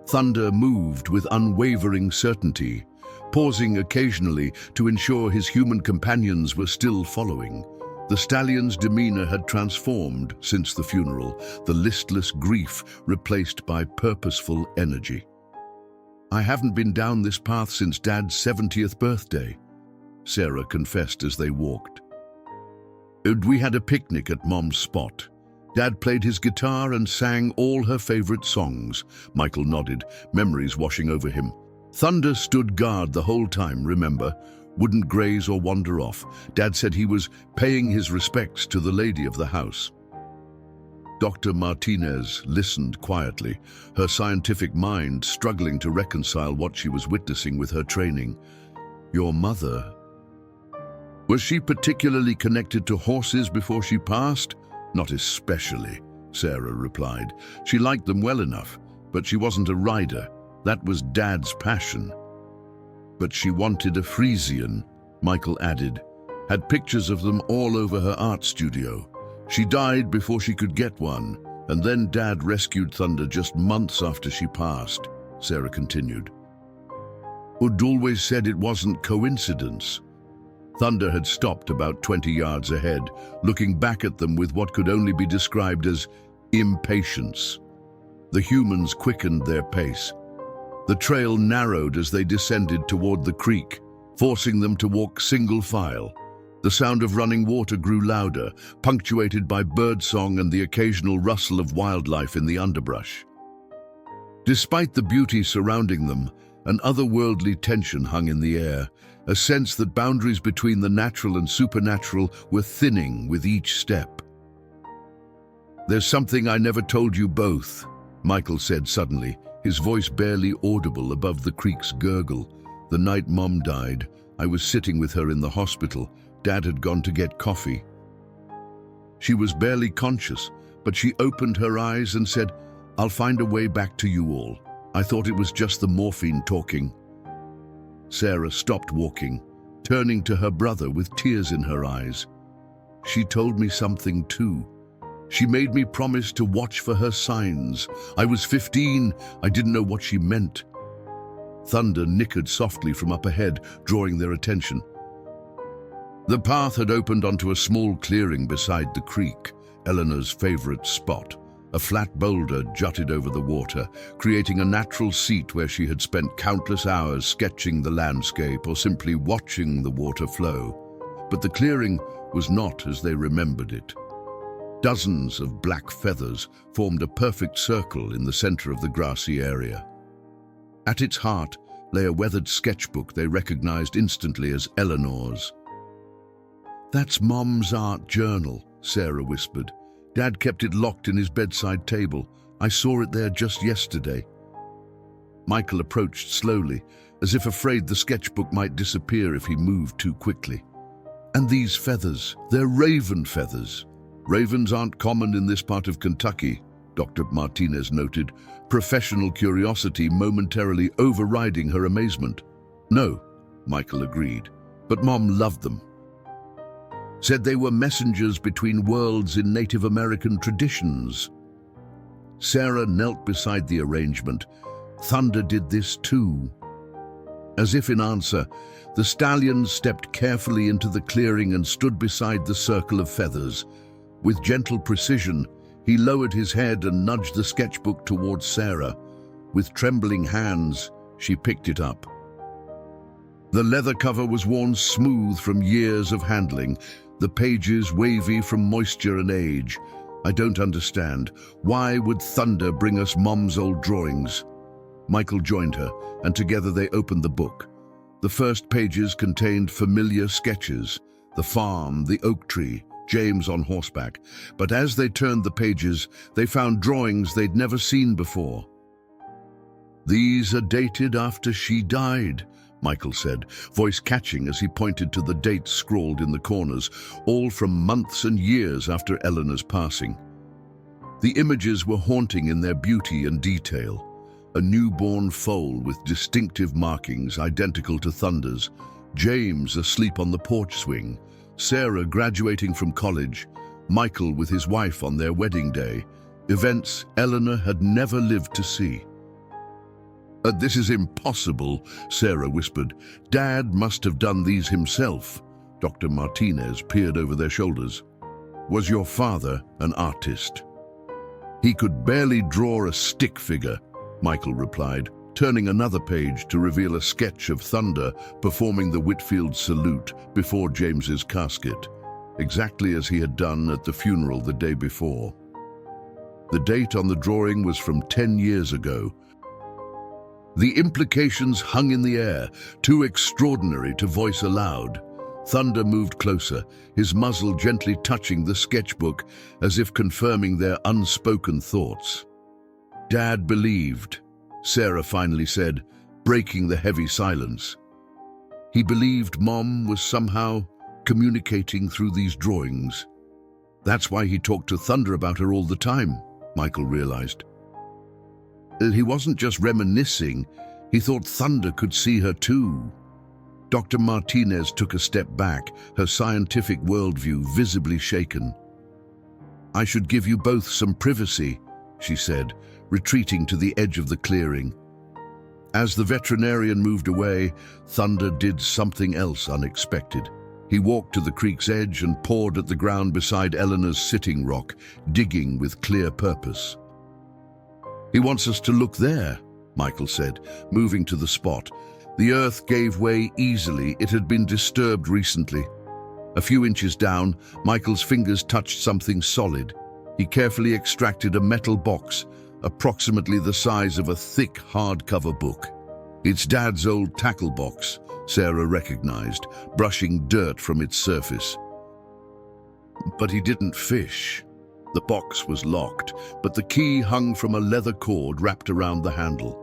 Thunder moved with unwavering certainty, pausing occasionally to ensure his human companions were still following. The stallion's demeanor had transformed since the funeral, the listless grief replaced by purposeful energy. "I haven't been down this path since Dad's 70th birthday," Sarah confessed as they walked. "We had a picnic at Mom's spot. Dad played his guitar and sang all her favorite songs." Michael nodded, memories washing over him. "Thunder stood guard the whole time, remember? Wouldn't graze or wander off. Dad said he was paying his respects to the lady of the house." Dr. Martinez listened quietly, her scientific mind struggling to reconcile what she was witnessing with her training. "Your mother," Was she particularly connected to horses before she passed? Not especially, Sarah replied. She liked them well enough, but she wasn't a rider. That was Dad's passion. But she wanted a Frisian, Michael added. Had pictures of them all over her art studio. She died before she could get one, and then Dad rescued Thunder just months after she passed, Sarah continued. Ud always said it wasn't coincidence. Thunder had stopped about 20 yards ahead, looking back at them with what could only be described as impatience. The humans quickened their pace. The trail narrowed as they descended toward the creek, forcing them to walk single file. The sound of running water grew louder, punctuated by birdsong and the occasional rustle of wildlife in the underbrush. Despite the beauty surrounding them, an otherworldly tension hung in the air, a sense that boundaries between the natural and supernatural were thinning with each step. There's something I never told you both, Michael said suddenly, his voice barely audible above the creek's gurgle. The night Mom died, I was sitting with her in the hospital. Dad had gone to get coffee. She was barely conscious, but she opened her eyes and said, I'll find a way back to you all. I thought it was just the morphine talking. Sarah stopped walking, turning to her brother with tears in her eyes. She told me something too. She made me promise to watch for her signs. I was 15. I didn't know what she meant. Thunder nickered softly from up ahead, drawing their attention. The path had opened onto a small clearing beside the creek, Eleanor's favorite spot. A flat boulder jutted over the water, creating a natural seat where she had spent countless hours sketching the landscape or simply watching the water flow. But the clearing was not as they remembered it. Dozens of black feathers formed a perfect circle in the center of the grassy area. At its heart lay a weathered sketchbook they recognized instantly as Eleanor's. That's Mom's art journal, Sarah whispered. Dad kept it locked in his bedside table. I saw it there just yesterday. Michael approached slowly, as if afraid the sketchbook might disappear if he moved too quickly. And these feathers, they're raven feathers. Ravens aren't common in this part of Kentucky, Dr. Martinez noted, professional curiosity momentarily overriding her amazement. No, Michael agreed, but Mom loved them. Said they were messengers between worlds in Native American traditions. Sarah knelt beside the arrangement. Thunder did this too. As if in answer, the stallion stepped carefully into the clearing and stood beside the circle of feathers. With gentle precision, he lowered his head and nudged the sketchbook towards Sarah. With trembling hands, she picked it up. The leather cover was worn smooth from years of handling, the pages wavy from moisture and age. I don't understand. Why would Thunder bring us Mom's old drawings? Michael joined her, and together they opened the book. The first pages contained familiar sketches, the farm, the oak tree, James on horseback. But as they turned the pages, they found drawings they'd never seen before. These are dated after she died, Michael said, voice catching as he pointed to the dates scrawled in the corners, all from months and years after Eleanor's passing. The images were haunting in their beauty and detail. A newborn foal with distinctive markings identical to Thunder's, James asleep on the porch swing, Sarah graduating from college, Michael with his wife on their wedding day, events Eleanor had never lived to see. This is impossible, Sarah whispered. Dad must have done these himself. Dr. Martinez peered over their shoulders. Was your father an artist? He could barely draw a stick figure, Michael replied, turning another page to reveal a sketch of Thunder performing the Whitfield salute before James's casket, exactly as he had done at the funeral the day before. The date on the drawing was from 10 years ago. The implications hung in the air, too extraordinary to voice aloud. Thunder moved closer, his muzzle gently touching the sketchbook as if confirming their unspoken thoughts. Dad believed, Sarah finally said, breaking the heavy silence. He believed Mom was somehow communicating through these drawings. That's why he talked to Thunder about her all the time, Michael realized. He wasn't just reminiscing, he thought Thunder could see her too. Dr. Martinez took a step back, her scientific worldview visibly shaken. "I should give you both some privacy," she said, retreating to the edge of the clearing. As the veterinarian moved away, Thunder did something else unexpected. He walked to the creek's edge and pawed at the ground beside Eleanor's sitting rock, digging with clear purpose. "He wants us to look there," Michael said, moving to the spot. The earth gave way easily. It had been disturbed recently. A few inches down, Michael's fingers touched something solid. He carefully extracted a metal box, approximately the size of a thick hardcover book. "It's Dad's old tackle box," Sarah recognized, brushing dirt from its surface. But he didn't fish. The box was locked, but the key hung from a leather cord wrapped around the handle.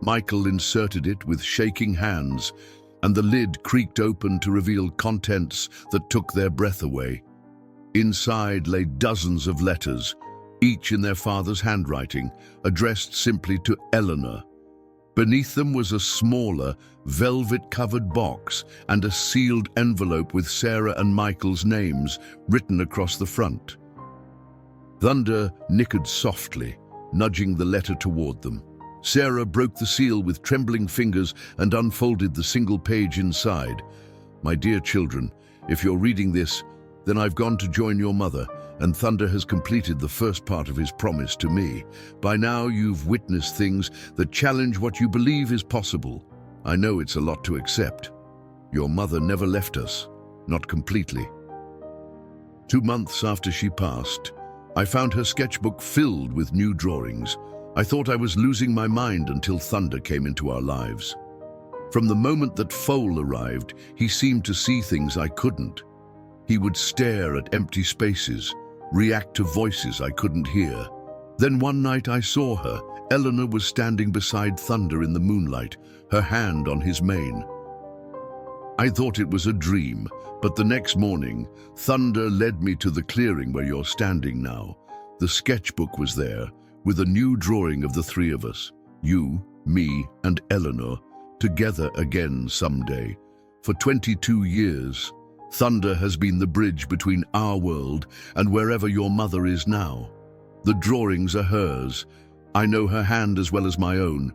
Michael inserted it with shaking hands, and the lid creaked open to reveal contents that took their breath away. Inside lay dozens of letters, each in their father's handwriting, addressed simply to Eleanor. Beneath them was a smaller, velvet-covered box and a sealed envelope with Sarah and Michael's names written across the front. Thunder nickered softly, nudging the letter toward them. Sarah broke the seal with trembling fingers and unfolded the single page inside. "My dear children, if you're reading this, then I've gone to join your mother, and Thunder has completed the first part of his promise to me. By now you've witnessed things that challenge what you believe is possible. I know it's a lot to accept. Your mother never left us, not completely." 2 months after she passed, I found her sketchbook filled with new drawings. I thought I was losing my mind until Thunder came into our lives. From the moment that Foal arrived, he seemed to see things I couldn't. He would stare at empty spaces, react to voices I couldn't hear. Then one night I saw her. Eleanor was standing beside Thunder in the moonlight, her hand on his mane. I thought it was a dream, but the next morning, Thunder led me to the clearing where you're standing now. The sketchbook was there, with a new drawing of the three of us, you, me, and Eleanor, together again someday. For 22 years, Thunder has been the bridge between our world and wherever your mother is now. The drawings are hers. I know her hand as well as my own.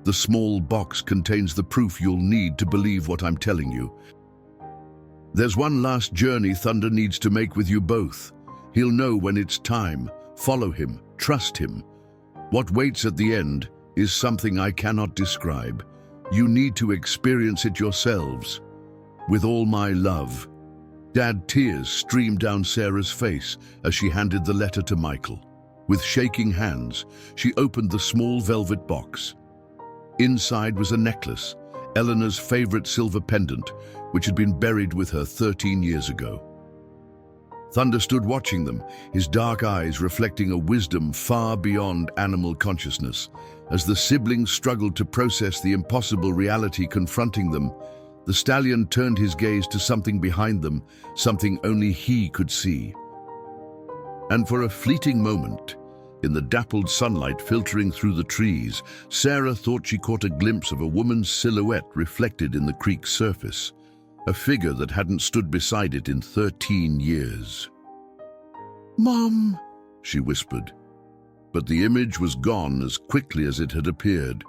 The small box contains the proof you'll need to believe what I'm telling you. There's one last journey Thunder needs to make with you both. He'll know when it's time. Follow him. Trust him. What waits at the end is something I cannot describe. You need to experience it yourselves. With all my love. Dad, tears streamed down Sarah's face as she handed the letter to Michael. With shaking hands, she opened the small velvet box. Inside was a necklace, Eleanor's favorite silver pendant, which had been buried with her 13 years ago. Thunder stood watching them, his dark eyes reflecting a wisdom far beyond animal consciousness. As the siblings struggled to process the impossible reality confronting them, the stallion turned his gaze to something behind them, something only he could see. And for a fleeting moment, in the dappled sunlight filtering through the trees, Sarah thought she caught a glimpse of a woman's silhouette reflected in the creek's surface, a figure that hadn't stood beside it in 13 years. "Mom," she whispered. But the image was gone as quickly as it had appeared.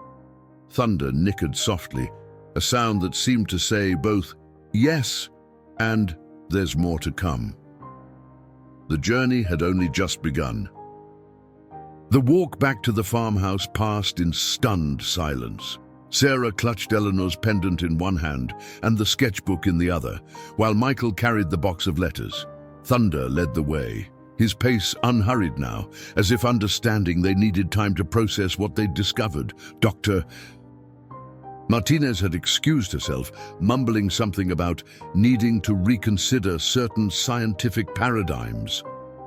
Thunder nickered softly, a sound that seemed to say both yes and there's more to come. The journey had only just begun. The walk back to the farmhouse passed in stunned silence. Sarah clutched Eleanor's pendant in one hand and the sketchbook in the other, while Michael carried the box of letters. Thunder led the way, his pace unhurried now, as if understanding they needed time to process what they'd discovered. Dr. Martinez had excused herself, mumbling something about needing to reconsider certain scientific paradigms.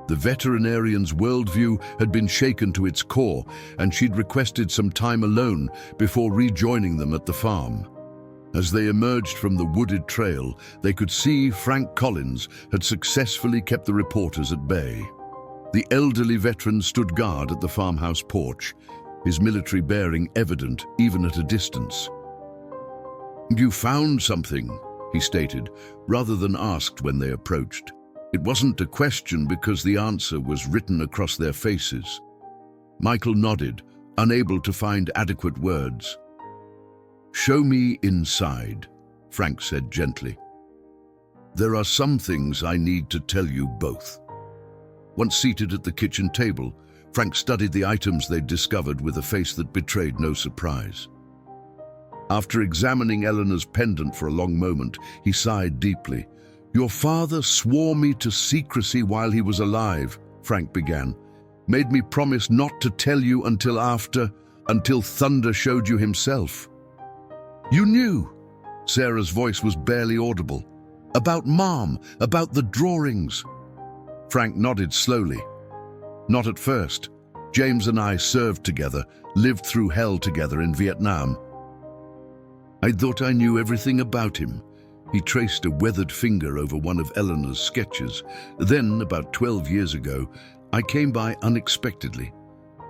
The veterinarian's worldview had been shaken to its core, and she'd requested some time alone before rejoining them at the farm. As they emerged from the wooded trail, they could see Frank Collins had successfully kept the reporters at bay. The elderly veteran stood guard at the farmhouse porch, his military bearing evident even at a distance. "You found something," he stated, rather than asked when they approached. It wasn't a question because the answer was written across their faces. Michael nodded, unable to find adequate words. "Show me inside," Frank said gently. "There are some things I need to tell you both." Once seated at the kitchen table, Frank studied the items they'd discovered with a face that betrayed no surprise. After examining Eleanor's pendant for a long moment, he sighed deeply. "Your father swore me to secrecy while he was alive," Frank began. "Made me promise not to tell you until Thunder showed you himself." "You knew?" Sarah's voice was barely audible. "About Mom, about the drawings." Frank nodded slowly. "Not at first. James and I served together, lived through hell together in Vietnam. I thought I knew everything about him." He traced a weathered finger over one of Eleanor's sketches. "Then, about 12 years ago, I came by unexpectedly.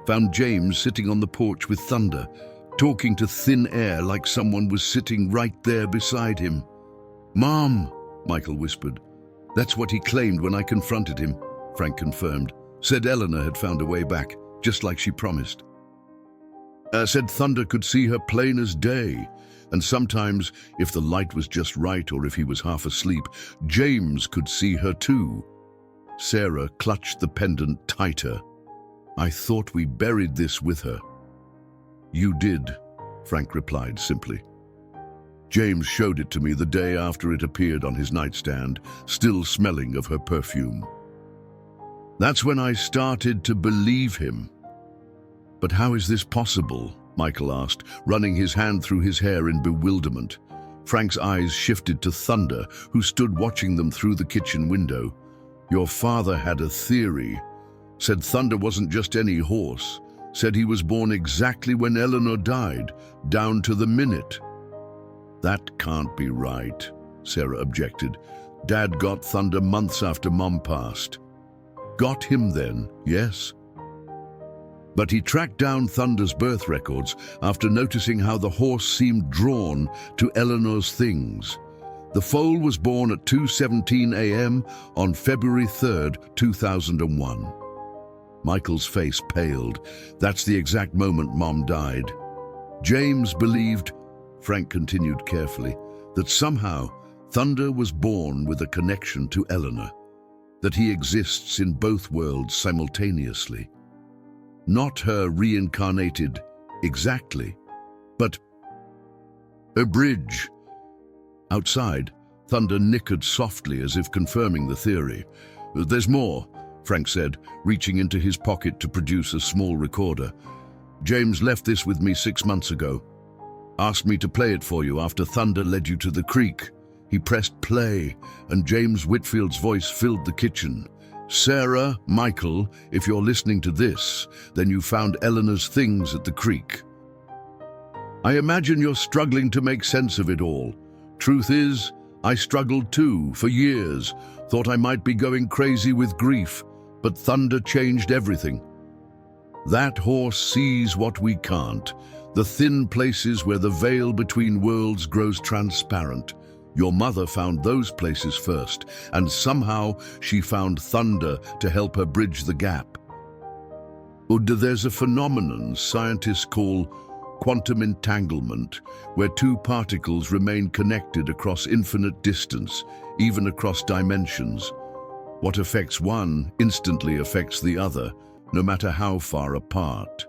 Found James sitting on the porch with Thunder, talking to thin air like someone was sitting right there beside him. 'Mom,' Michael whispered. "That's what he claimed when I confronted him," Frank confirmed. "Said Eleanor had found a way back, just like she promised. Said Thunder could see her plain as day, and sometimes, if the light was just right or if he was half asleep, James could see her too." Sarah clutched the pendant tighter. "I thought we buried this with her." "You did," Frank replied simply. "James showed it to me the day after it appeared on his nightstand, still smelling of her perfume. That's when I started to believe him." "But how is this possible?" Michael asked, running his hand through his hair in bewilderment. Frank's eyes shifted to Thunder, who stood watching them through the kitchen window. "Your father had a theory. Said Thunder wasn't just any horse. Said he was born exactly when Eleanor died, down to the minute." "That can't be right," Sarah objected. "Dad got Thunder months after Mom passed." "Got him then, yes. But he tracked down Thunder's birth records after noticing how the horse seemed drawn to Eleanor's things. The foal was born at 2:17 a.m. on February 3rd, 2001. Michael's face paled. "That's the exact moment Mom died. James believed," Frank continued carefully, "that somehow Thunder was born with a connection to Eleanor, that he exists in both worlds simultaneously. Not her reincarnated exactly, but a bridge." Outside, Thunder nickered softly as if confirming the theory. "There's more," Frank said, reaching into his pocket to produce a small recorder. "James left this with me 6 months ago. Asked me to play it for you after Thunder led you to the creek." He pressed play, and James Whitfield's voice filled the kitchen. "Sarah, Michael, if you're listening to this, then you found Eleanor's things at the creek. I imagine you're struggling to make sense of it all. Truth is, I struggled too, for years. Thought I might be going crazy with grief, but Thunder changed everything. That horse sees what we can't, the thin places where the veil between worlds grows transparent. Your mother found those places first, and somehow she found Thunder to help her bridge the gap. There's a phenomenon scientists call quantum entanglement, where two particles remain connected across infinite distance, even across dimensions. What affects one instantly affects the other, no matter how far apart.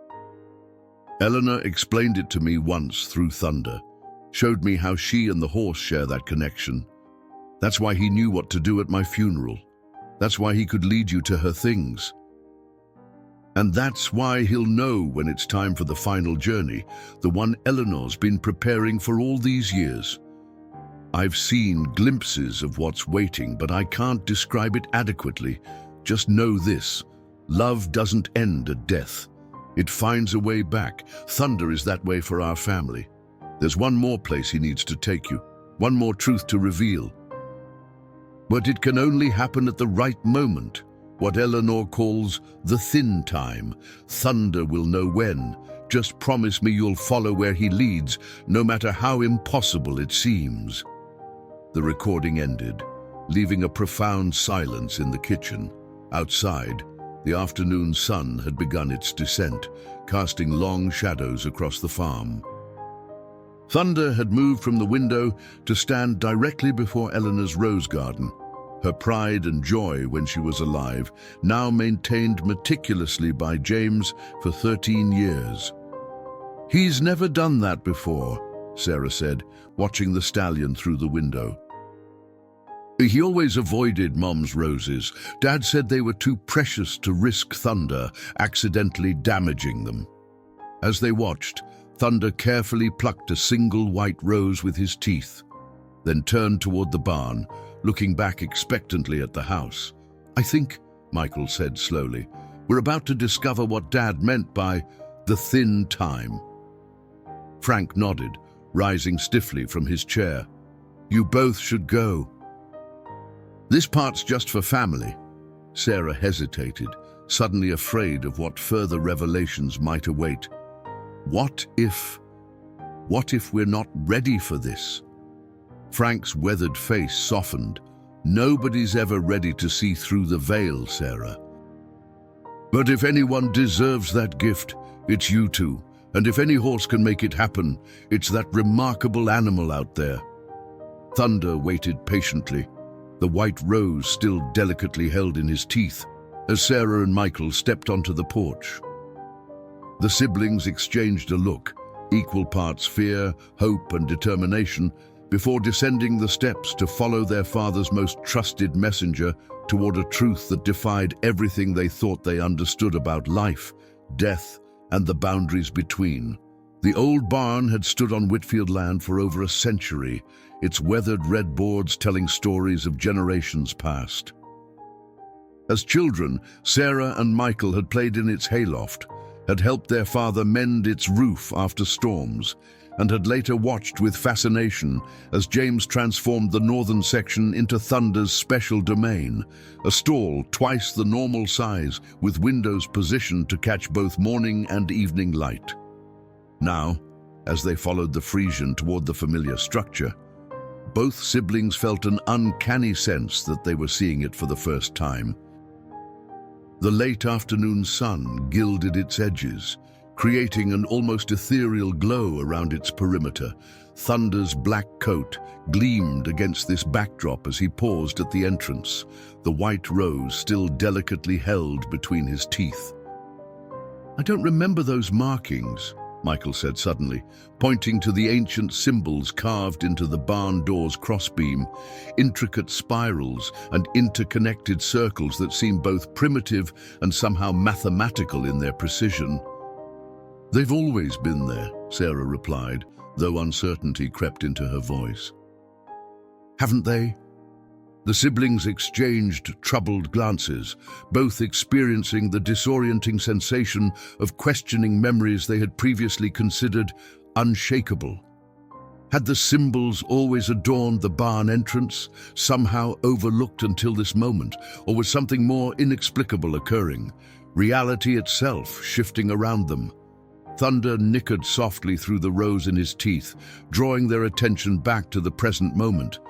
Eleanor explained it to me once through Thunder. Showed me how she and the horse share that connection. That's why he knew what to do at my funeral. That's why he could lead you to her things. And that's why he'll know when it's time for the final journey, the one Eleanor's been preparing for all these years. I've seen glimpses of what's waiting, but I can't describe it adequately. Just know this: love doesn't end at death. It finds a way back. Thunder is that way for our family. There's one more place he needs to take you, one more truth to reveal. But it can only happen at the right moment, what Eleanor calls the thin time. Thunder will know when. Just promise me you'll follow where he leads, no matter how impossible it seems. The recording ended, leaving a profound silence in the kitchen. Outside, the afternoon sun had begun its descent, casting long shadows across the farm. Thunder had moved from the window to stand directly before Eleanor's rose garden. Her pride and joy when she was alive, now maintained meticulously by James for 13 years. "He's never done that before," Sarah said, watching the stallion through the window. "He always avoided Mom's roses. Dad said they were too precious to risk Thunder accidentally damaging them." As they watched, Thunder carefully plucked a single white rose with his teeth, then turned toward the barn, looking back expectantly at the house. "I think," Michael said slowly, "we're about to discover what Dad meant by the thin time." Frank nodded, rising stiffly from his chair. "You both should go." "This part's just for family." Sarah hesitated, suddenly afraid of what further revelations might await. What if we're not ready for this?" Frank's weathered face softened. "Nobody's ever ready to see through the veil, Sarah. But if anyone deserves that gift, it's you two. And if any horse can make it happen, it's that remarkable animal out there." Thunder waited patiently, the white rose still delicately held in his teeth, as Sarah and Michael stepped onto the porch. The siblings exchanged a look, equal parts fear, hope, and determination, before descending the steps to follow their father's most trusted messenger toward a truth that defied everything they thought they understood about life, death, and the boundaries between. The old barn had stood on Whitfield land for over a century, its weathered red boards telling stories of generations past. As children, Sarah and Michael had played in its hayloft, had helped their father mend its roof after storms, and had later watched with fascination as James transformed the northern section into Thunder's special domain, a stall twice the normal size with windows positioned to catch both morning and evening light. Now, as they followed the Frisian toward the familiar structure, both siblings felt an uncanny sense that they were seeing it for the first time. The late afternoon sun gilded its edges, creating an almost ethereal glow around its perimeter. Thunder's black coat gleamed against this backdrop as he paused at the entrance, the white rose still delicately held between his teeth. "I don't remember those markings," Michael said suddenly, pointing to the ancient symbols carved into the barn door's crossbeam, intricate spirals and interconnected circles that seemed both primitive and somehow mathematical in their precision. "They've always been there," Sarah replied, though uncertainty crept into her voice. "Haven't they?" The siblings exchanged troubled glances, both experiencing the disorienting sensation of questioning memories they had previously considered unshakable. Had the symbols always adorned the barn entrance, somehow overlooked until this moment, or was something more inexplicable occurring, reality itself shifting around them? Thunder nickered softly through the rose in his teeth, drawing their attention back to the present moment.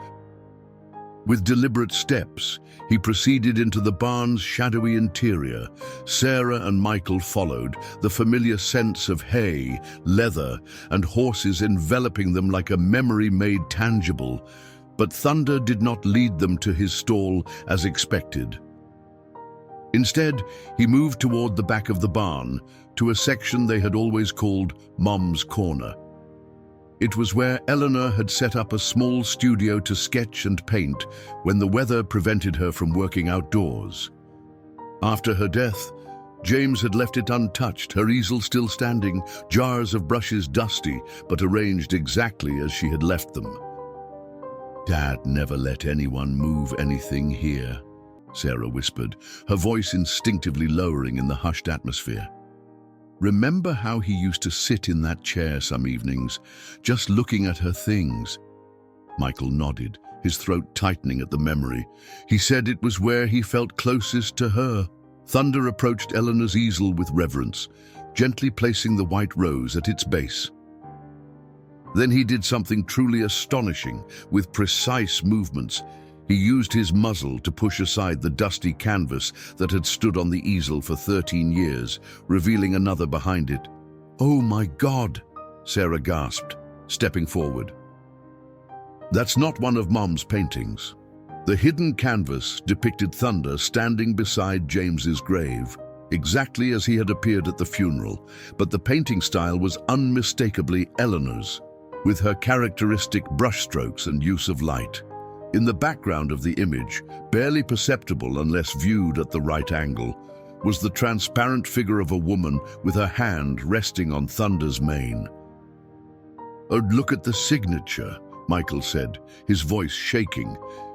With deliberate steps, he proceeded into the barn's shadowy interior. Sarah and Michael followed, the familiar sense of hay, leather, and horses enveloping them like a memory made tangible. But Thunder did not lead them to his stall as expected. Instead, he moved toward the back of the barn, to a section they had always called Mom's Corner. It was where Eleanor had set up a small studio to sketch and paint when the weather prevented her from working outdoors. After her death, James had left it untouched, her easel still standing, jars of brushes dusty, but arranged exactly as she had left them. "Dad never let anyone move anything here," Sarah whispered, her voice instinctively lowering in the hushed atmosphere. Remember how he used to sit in that chair some evenings, just looking at her things? Michael nodded, his throat tightening at the memory. He said it was where he felt closest to her. Thunder approached Eleanor's easel with reverence, gently placing the white rose at its base. Then he did something truly astonishing. With precise movements, he used his muzzle to push aside the dusty canvas that had stood on the easel for 13 years, revealing another behind it. "Oh my God," Sarah gasped, stepping forward. "That's not one of Mom's paintings." The hidden canvas depicted Thunder standing beside James's grave, exactly as he had appeared at the funeral, but the painting style was unmistakably Eleanor's, with her characteristic brushstrokes and use of light. In the background of the image, barely perceptible unless viewed at the right angle, was the transparent figure of a woman with her hand resting on Thunder's mane. "Oh, look at the signature," Michael said, his voice shaking.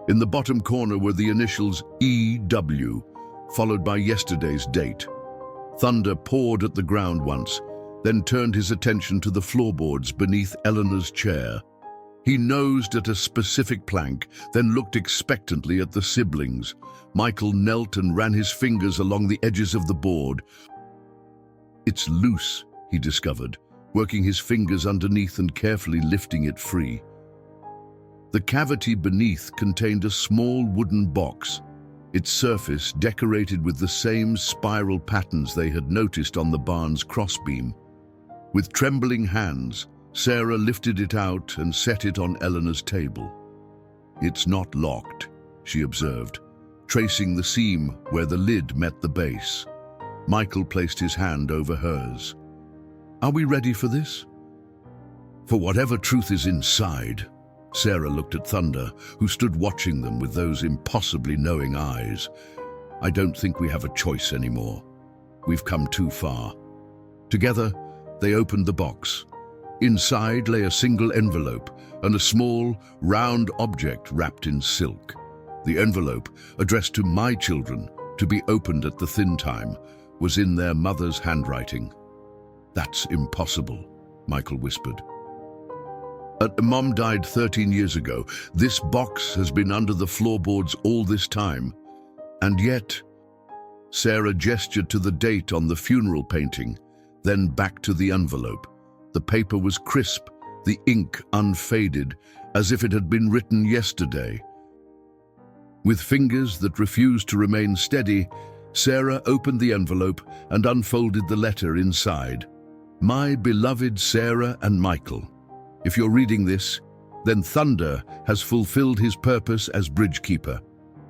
In the bottom corner were the initials EW, followed by yesterday's date. Thunder pawed at the ground once, then turned his attention to the floorboards beneath Eleanor's chair. He nosed at a specific plank, then looked expectantly at the siblings. Michael knelt and ran his fingers along the edges of the board. "It's loose," he discovered, working his fingers underneath and carefully lifting it free. The cavity beneath contained a small wooden box, its surface decorated with the same spiral patterns they had noticed on the barn's crossbeam. With trembling hands, Sarah lifted it out and set it on Eleanor's table. "It's not locked," she observed, tracing the seam where the lid met the base. Michael placed his hand over hers. "Are we ready for this?" "For whatever truth is inside." Sarah looked at Thunder, who stood watching them with those impossibly knowing eyes. "I don't think we have a choice anymore. We've come too far." Together, they opened the box. Inside lay a single envelope and a small, round object wrapped in silk. The envelope, addressed to "my children," to be opened at the thin time, was in their mother's handwriting. "That's impossible," Michael whispered. "Mom died 13 years ago. This box has been under the floorboards all this time. And yet..." Sarah gestured to the date on the funeral painting, then back to the envelope. The paper was crisp, the ink unfaded, as if it had been written yesterday. With fingers that refused to remain steady, Sarah opened the envelope and unfolded the letter inside. "My beloved Sarah and Michael, if you're reading this, then Thunder has fulfilled his purpose as bridgekeeper,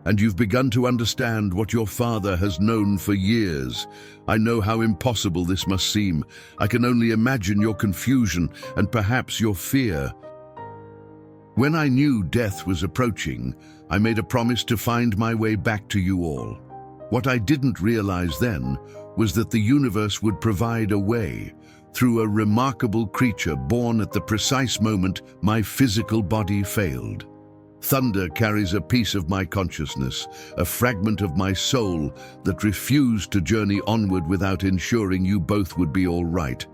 and you've begun to understand what your father has known for years. I know how impossible this must seem. I can only imagine your confusion and perhaps your fear. When I knew death was approaching, I made a promise to find my way back to you all. What I didn't realize then was that the universe would provide a way, through a remarkable creature born at the precise moment my physical body failed. Thunder carries a piece of my consciousness, a fragment of my soul that refused to journey onward without ensuring you both would be all right.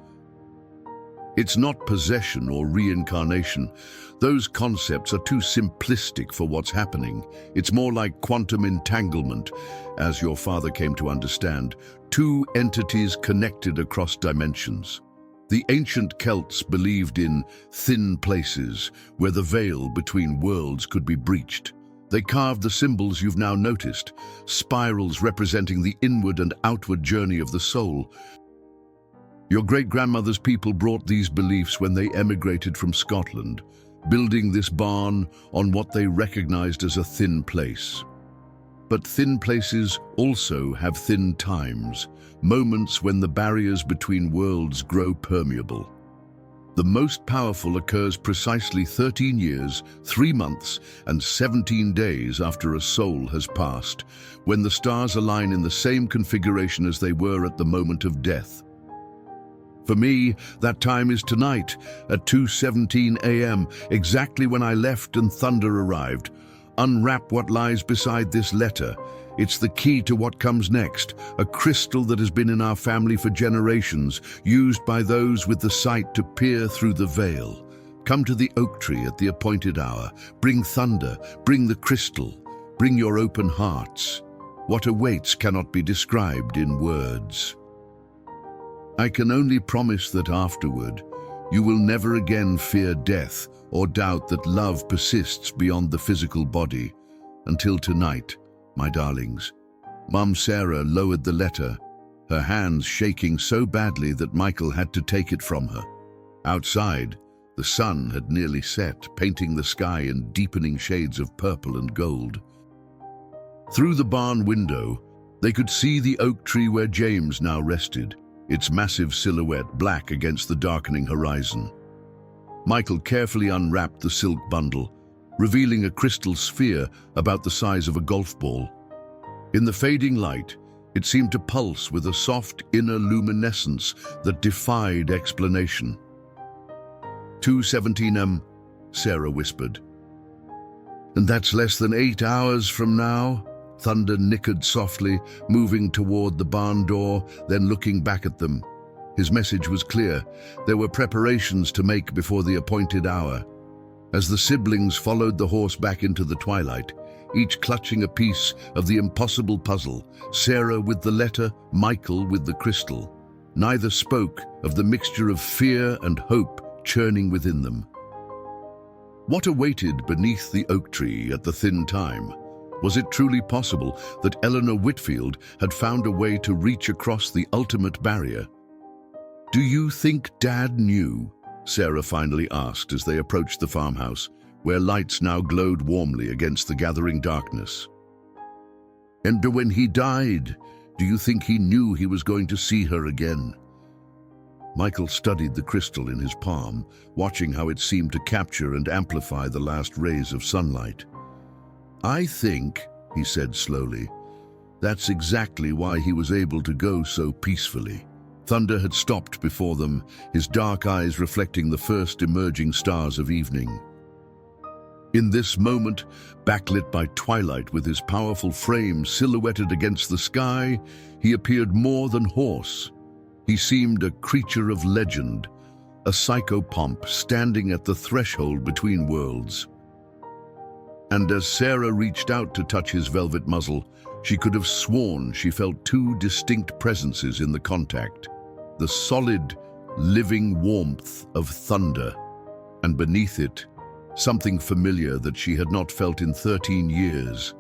It's not possession or reincarnation. Those concepts are too simplistic for what's happening. It's more like quantum entanglement, as your father came to understand, two entities connected across dimensions. The ancient Celts believed in thin places where the veil between worlds could be breached. They carved the symbols you've now noticed, spirals representing the inward and outward journey of the soul. Your great-grandmother's people brought these beliefs when they emigrated from Scotland, building this barn on what they recognized as a thin place. But thin places also have thin times, moments when the barriers between worlds grow permeable. The most powerful occurs precisely 13 years, 3 months, and 17 days after a soul has passed, when the stars align in the same configuration as they were at the moment of death. For me, that time is tonight, at 2:17 a.m., exactly when I left and Thunder arrived. unwrap what lies beside this letter. It's the key to what comes next, a crystal that has been in our family for generations, used by those with the sight to peer through the veil. Come to the oak tree at the appointed hour. Bring thunder, bring the crystal, bring your open hearts. What awaits cannot be described in words. I can only promise that afterward, you will never again fear death or doubt that love persists beyond the physical body. Until tonight, my darlings. Mum Sarah lowered the letter, her hands shaking so badly that Michael had to take it from her. Outside, the sun had nearly set, painting the sky in deepening shades of purple and gold. Through the barn window, they could see the oak tree where James now rested, its massive silhouette black against the darkening horizon. Michael carefully unwrapped the silk bundle, revealing a crystal sphere about the size of a golf ball. In the fading light, it seemed to pulse with a soft inner luminescence that defied explanation. 2:17 Sarah whispered. And that's less than 8 hours from now? Thunder nickered softly, moving toward the barn door, then looking back at them. His message was clear. There were preparations to make before the appointed hour. As the siblings followed the horse back into the twilight, each clutching a piece of the impossible puzzle, Sarah with the letter, Michael with the crystal. Neither spoke of the mixture of fear and hope churning within them. What awaited beneath the oak tree at the thin time? Was it truly possible that Eleanor Whitfield had found a way to reach across the ultimate barrier? "Do you think Dad knew?" Sarah finally asked as they approached the farmhouse, where lights now glowed warmly against the gathering darkness. "And when he died, do you think he knew he was going to see her again?" Michael studied the crystal in his palm, watching how it seemed to capture and amplify the last rays of sunlight. "I think," he said slowly, "that's exactly why he was able to go so peacefully." Thunder had stopped before them, his dark eyes reflecting the first emerging stars of evening. In this moment, backlit by twilight with his powerful frame silhouetted against the sky, he appeared more than horse. He seemed a creature of legend, a psychopomp standing at the threshold between worlds. And as Sarah reached out to touch his velvet muzzle, she could have sworn she felt two distinct presences in the contact. The solid, living warmth of thunder, and beneath it, something familiar that she had not felt in 13 years,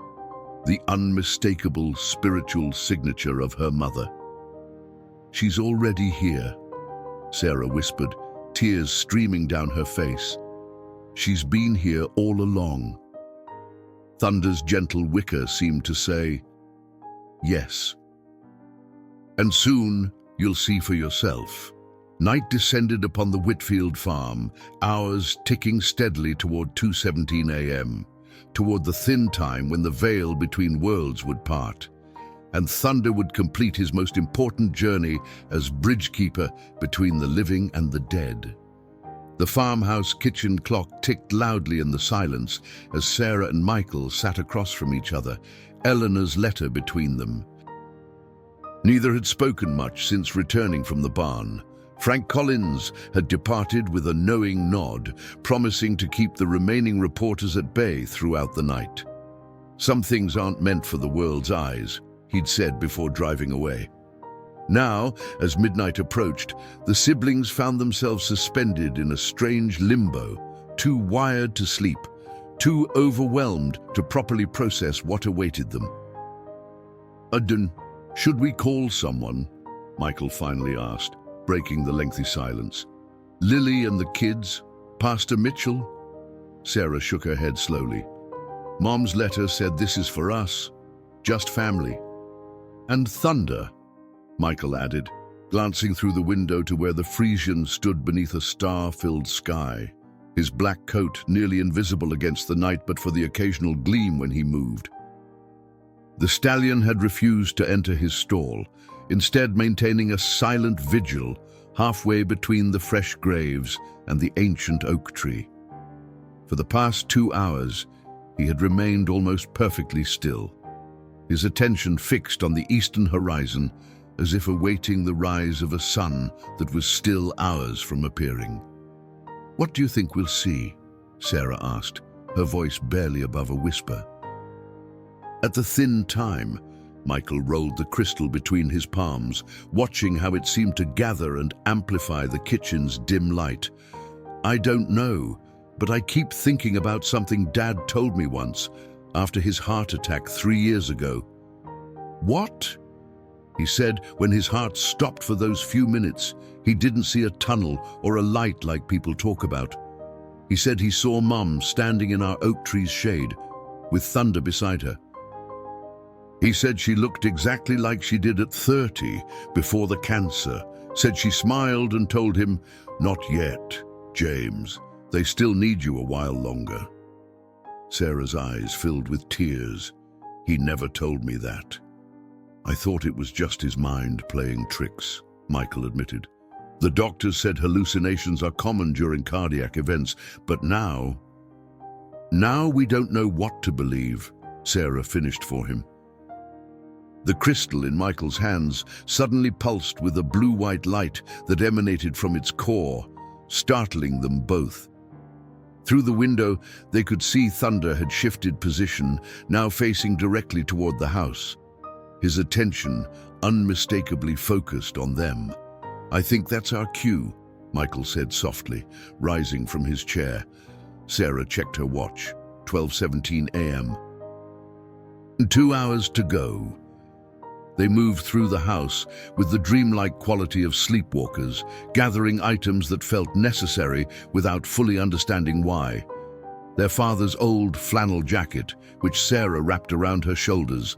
the unmistakable spiritual signature of her mother. "She's already here," Sarah whispered, tears streaming down her face. "She's been here all along." Thunder's gentle wicker seemed to say, "Yes. And soon you'll see for yourself." Night descended upon the Whitfield farm, hours ticking steadily toward 2:17 a.m., toward the thin time when the veil between worlds would part, and Thunder would complete his most important journey as bridgekeeper between the living and the dead. The farmhouse kitchen clock ticked loudly in the silence as Sarah and Michael sat across from each other, Eleanor's letter between them. Neither had spoken much since returning from the barn. Frank Collins had departed with a knowing nod, promising to keep the remaining reporters at bay throughout the night. "Some things aren't meant for the world's eyes," he'd said before driving away. Now, as midnight approached, the siblings found themselves suspended in a strange limbo, too wired to sleep, too overwhelmed to properly process what awaited them. "Adun, should we call someone?" Michael finally asked, breaking the lengthy silence. "Lily and the kids? Pastor Mitchell?" Sarah shook her head slowly. "Mom's letter said this is for us, just family." "And Thunder," Michael added, glancing through the window to where the Frisian stood beneath a star-filled sky, his black coat nearly invisible against the night but for the occasional gleam when he moved. The stallion had refused to enter his stall, instead maintaining a silent vigil halfway between the fresh graves and the ancient oak tree. For the past 2 hours, he had remained almost perfectly still, his attention fixed on the eastern horizon as if awaiting the rise of a sun that was still hours from appearing. "What do you think we'll see?" Sarah asked, her voice barely above a whisper. At the thin time, Michael rolled the crystal between his palms, watching how it seemed to gather and amplify the kitchen's dim light. "I don't know, but I keep thinking about something Dad told me once, after his heart attack 3 years ago." "What?" He said when his heart stopped for those few minutes, he didn't see a tunnel or a light like people talk about. He said he saw Mum standing in our oak tree's shade, with thunder beside her. He said she looked exactly like she did at 30, before the cancer. Said she smiled and told him, "Not yet, James. They still need you a while longer." Sarah's eyes filled with tears. "He never told me that." "I thought it was just his mind playing tricks," Michael admitted. "The doctors said hallucinations are common during cardiac events, but now we don't know what to believe," Sarah finished for him. The crystal in Michael's hands suddenly pulsed with a blue-white light that emanated from its core, startling them both. Through the window, they could see Thunder had shifted position, now facing directly toward the house, his attention unmistakably focused on them. "I think that's our cue," Michael said softly, rising from his chair. Sarah checked her watch, 12:17 a.m. 2 hours to go. They moved through the house with the dreamlike quality of sleepwalkers, gathering items that felt necessary without fully understanding why. Their father's old flannel jacket, which Sarah wrapped around her shoulders,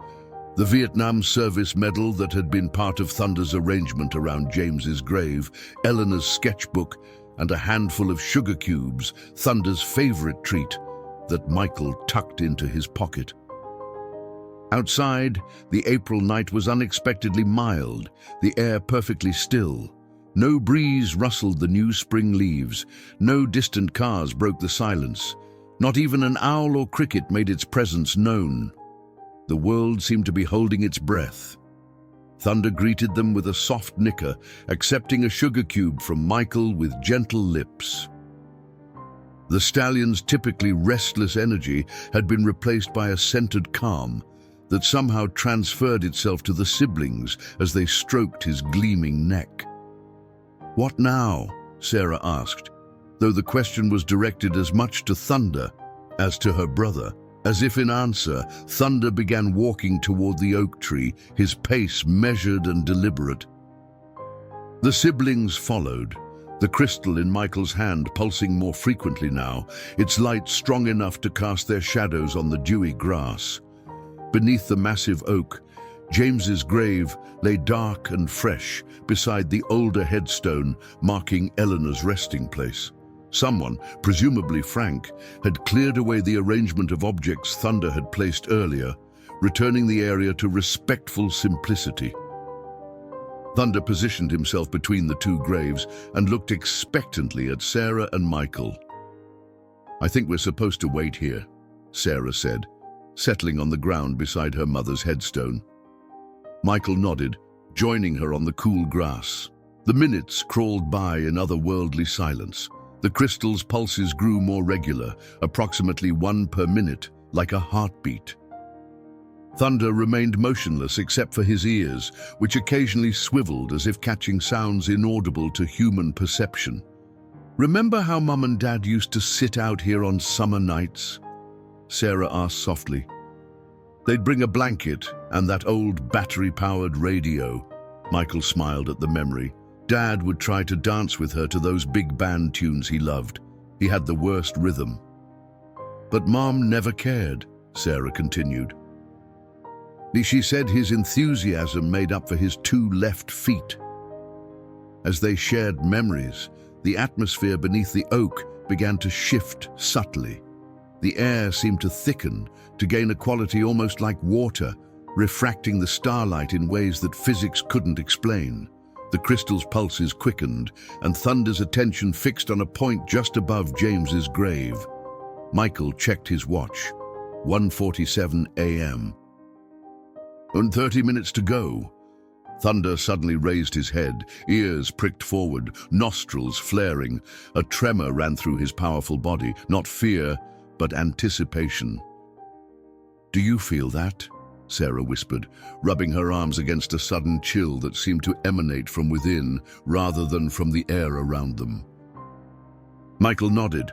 the Vietnam Service medal that had been part of Thunder's arrangement around James's grave, Eleanor's sketchbook, and a handful of sugar cubes, Thunder's favorite treat, that Michael tucked into his pocket. Outside, the April night was unexpectedly mild, the air perfectly still. No breeze rustled the new spring leaves, no distant cars broke the silence. Not even an owl or cricket made its presence known. The world seemed to be holding its breath. Thunder greeted them with a soft nicker, accepting a sugar cube from Michael with gentle lips. The stallion's typically restless energy had been replaced by a centered calm that somehow transferred itself to the siblings as they stroked his gleaming neck. "What now?" Sarah asked, though the question was directed as much to Thunder as to her brother. As if in answer, Thunder began walking toward the oak tree, his pace measured and deliberate. The siblings followed, the crystal in Michael's hand pulsing more frequently now, its light strong enough to cast their shadows on the dewy grass. Beneath the massive oak, James's grave lay dark and fresh beside the older headstone marking Eleanor's resting place. Someone, presumably Frank, had cleared away the arrangement of objects Thunder had placed earlier, returning the area to respectful simplicity. Thunder positioned himself between the two graves and looked expectantly at Sarah and Michael. "I think we're supposed to wait here," Sarah said, settling on the ground beside her mother's headstone. Michael nodded, joining her on the cool grass. The minutes crawled by in otherworldly silence. The crystal's pulses grew more regular, approximately 1 per minute, like a heartbeat. Thunder remained motionless except for his ears, which occasionally swiveled as if catching sounds inaudible to human perception. "Remember how Mum and Dad used to sit out here on summer nights?" Sarah asked softly. "They'd bring a blanket and that old battery-powered radio." Michael smiled at the memory. Dad would try to dance with her to those big band tunes he loved. He had the worst rhythm. "But Mom never cared," Sarah continued. She said his enthusiasm made up for his 2 left feet. As they shared memories, the atmosphere beneath the oak began to shift subtly. The air seemed to thicken, to gain a quality almost like water, refracting the starlight in ways that physics couldn't explain. The crystal's pulses quickened, and Thunder's attention fixed on a point just above James's grave. Michael checked his watch. 1:47 a.m. And 30 minutes to go. Thunder suddenly raised his head, ears pricked forward, nostrils flaring. A tremor ran through his powerful body, not fear, but anticipation. "Do you feel that?" Sarah whispered, rubbing her arms against a sudden chill that seemed to emanate from within rather than from the air around them. Michael nodded,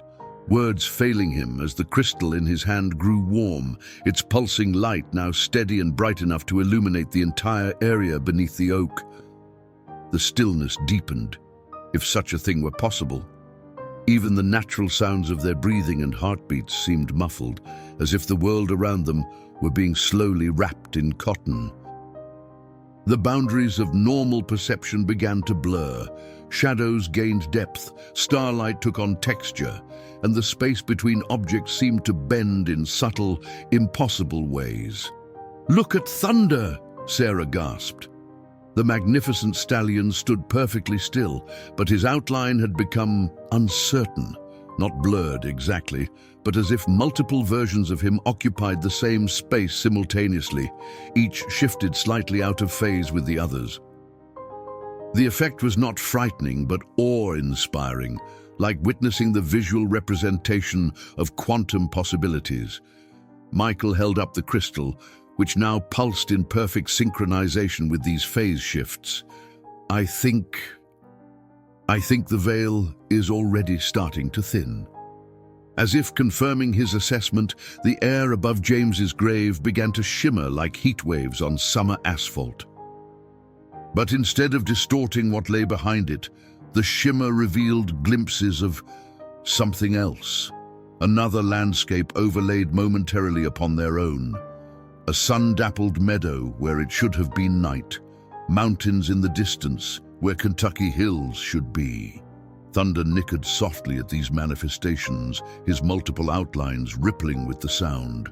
words failing him as the crystal in his hand grew warm, its pulsing light now steady and bright enough to illuminate the entire area beneath the oak. The stillness deepened, if such a thing were possible. Even the natural sounds of their breathing and heartbeats seemed muffled, as if the world around them were being slowly wrapped in cotton. The boundaries of normal perception began to blur. Shadows gained depth, starlight took on texture, and the space between objects seemed to bend in subtle, impossible ways. "Look at Thunder!" Sarah gasped. The magnificent stallion stood perfectly still, but his outline had become uncertain, not blurred exactly, but as if multiple versions of him occupied the same space simultaneously, each shifted slightly out of phase with the others. The effect was not frightening, but awe-inspiring, like witnessing the visual representation of quantum possibilities. Michael held up the crystal, which now pulsed in perfect synchronization with these phase shifts. I think the veil is already starting to thin." As if confirming his assessment, the air above James's grave began to shimmer like heat waves on summer asphalt. But instead of distorting what lay behind it, the shimmer revealed glimpses of something else, another landscape overlaid momentarily upon their own. A sun-dappled meadow where it should have been night, mountains in the distance where Kentucky hills should be. Thunder nickered softly at these manifestations, his multiple outlines rippling with the sound.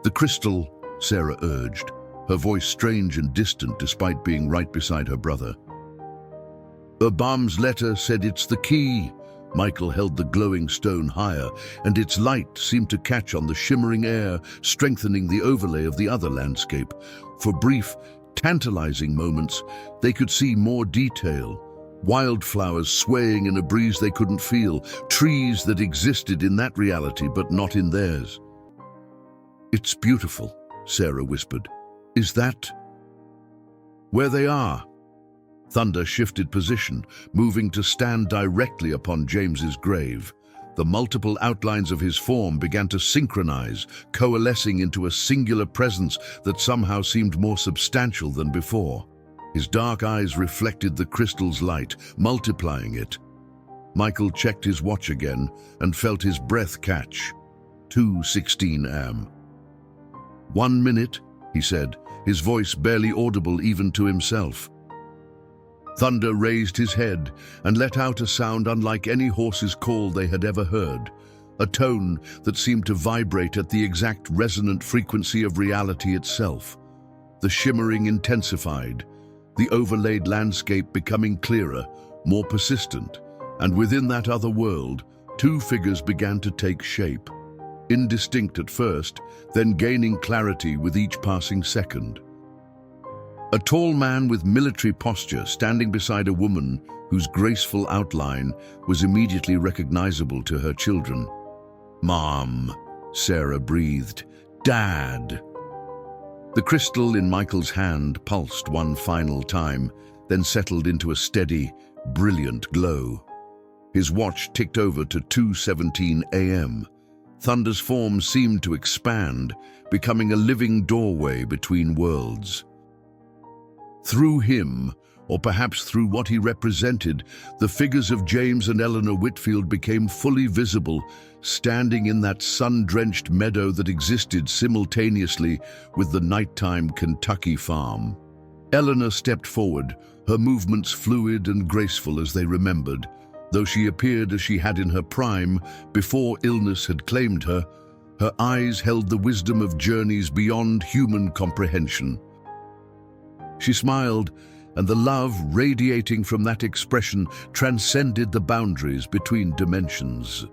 "The crystal," Sarah urged, her voice strange and distant despite being right beside her brother. "Obam's letter said it's the key." Michael held the glowing stone higher, and its light seemed to catch on the shimmering air, strengthening the overlay of the other landscape. For brief, tantalizing moments, they could see more detail. Wildflowers swaying in a breeze they couldn't feel, trees that existed in that reality but not in theirs. "It's beautiful," Sarah whispered. "Is that where they are?" Thunder shifted position, moving to stand directly upon James's grave. The multiple outlines of his form began to synchronize, coalescing into a singular presence that somehow seemed more substantial than before. His dark eyes reflected the crystal's light, multiplying it. Michael checked his watch again and felt his breath catch. 2:16 a.m. "1 minute," he said, his voice barely audible even to himself. Thunder raised his head and let out a sound unlike any horse's call they had ever heard, a tone that seemed to vibrate at the exact resonant frequency of reality itself. The shimmering intensified, the overlaid landscape becoming clearer, more persistent, and within that other world, two figures began to take shape. Indistinct at first, then gaining clarity with each passing second. A tall man with military posture standing beside a woman whose graceful outline was immediately recognizable to her children. "Mom," Sarah breathed. "Dad." The crystal in Michael's hand pulsed one final time, then settled into a steady, brilliant glow. His watch ticked over to 2:17 a.m. Thunder's form seemed to expand, becoming a living doorway between worlds. Through him, or perhaps through what he represented, the figures of James and Eleanor Whitfield became fully visible, standing in that sun-drenched meadow that existed simultaneously with the nighttime Kentucky farm. Eleanor stepped forward, her movements fluid and graceful as they remembered. Though she appeared as she had in her prime, before illness had claimed her, her eyes held the wisdom of journeys beyond human comprehension. She smiled, and the love radiating from that expression transcended the boundaries between dimensions.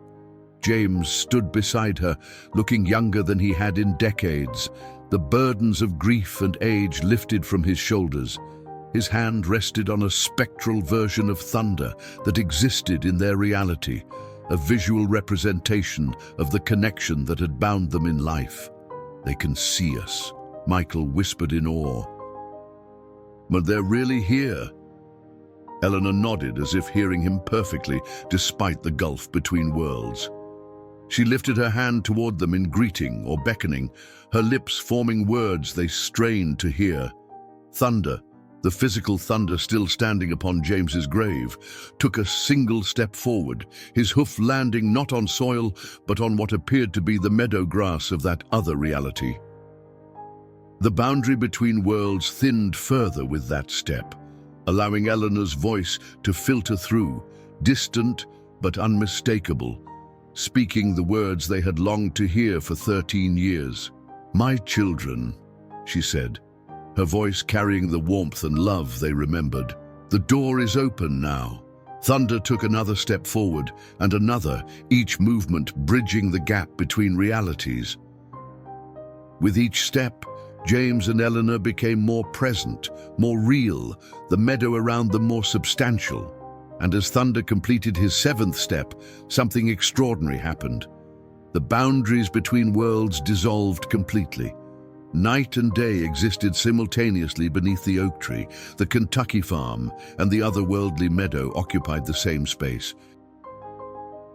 James stood beside her, looking younger than he had in decades, the burdens of grief and age lifted from his shoulders. His hand rested on a spectral version of thunder that existed in their reality, a visual representation of the connection that had bound them in life. "They can see us," Michael whispered in awe. "But they're really here." Eleanor nodded as if hearing him perfectly, despite the gulf between worlds. She lifted her hand toward them in greeting or beckoning, her lips forming words they strained to hear. Thunder, the physical thunder still standing upon James's grave, took a single step forward, his hoof landing not on soil, but on what appeared to be the meadow grass of that other reality. The boundary between worlds thinned further with that step, allowing Eleanor's voice to filter through, distant but unmistakable, speaking the words they had longed to hear for 13 years. "My children," she said, her voice carrying the warmth and love they remembered. "The door is open now." Thunder took another step forward, and another, each movement bridging the gap between realities. With each step, James and Eleanor became more present, more real, the meadow around them more substantial. And as Thunder completed his 7th step, something extraordinary happened. The boundaries between worlds dissolved completely. Night and day existed simultaneously beneath the oak tree. The Kentucky farm and the otherworldly meadow occupied the same space.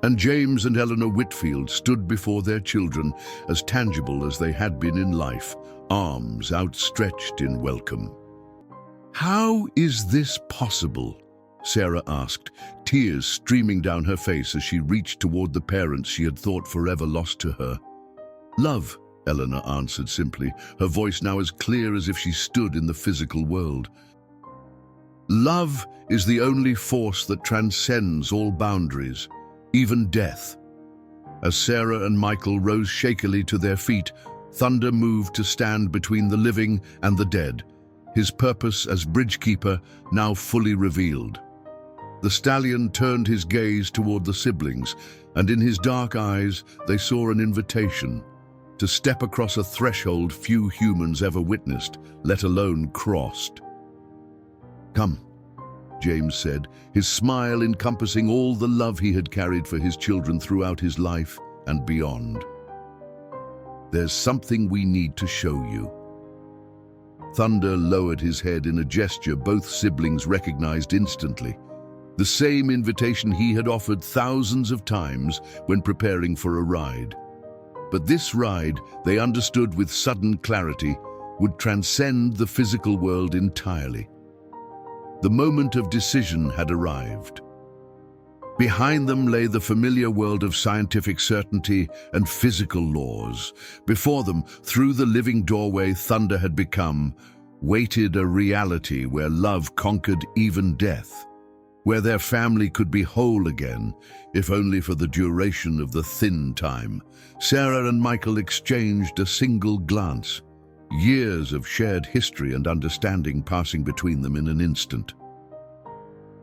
And James and Eleanor Whitfield stood before their children, as tangible as they had been in life, arms outstretched in welcome. "How is this possible?" Sarah asked, tears streaming down her face as she reached toward the parents she had thought forever lost to her. "Love," Eleanor answered simply, her voice now as clear as if she stood in the physical world. "Love is the only force that transcends all boundaries, even death." As Sarah and Michael rose shakily to their feet, Thunder moved to stand between the living and the dead, his purpose as bridgekeeper now fully revealed. The stallion turned his gaze toward the siblings, and in his dark eyes they saw an invitation to step across a threshold few humans ever witnessed, let alone crossed. "Come," James said, his smile encompassing all the love he had carried for his children throughout his life and beyond. "There's something we need to show you." Thunder lowered his head in a gesture both siblings recognized instantly. The same invitation he had offered thousands of times when preparing for a ride. But this ride, they understood with sudden clarity, would transcend the physical world entirely. The moment of decision had arrived. Behind them lay the familiar world of scientific certainty and physical laws. Before them, through the living doorway Thunder had become, waited a reality where love conquered even death, where their family could be whole again, if only for the duration of the thin time. Sarah and Michael exchanged a single glance, years of shared history and understanding passing between them in an instant.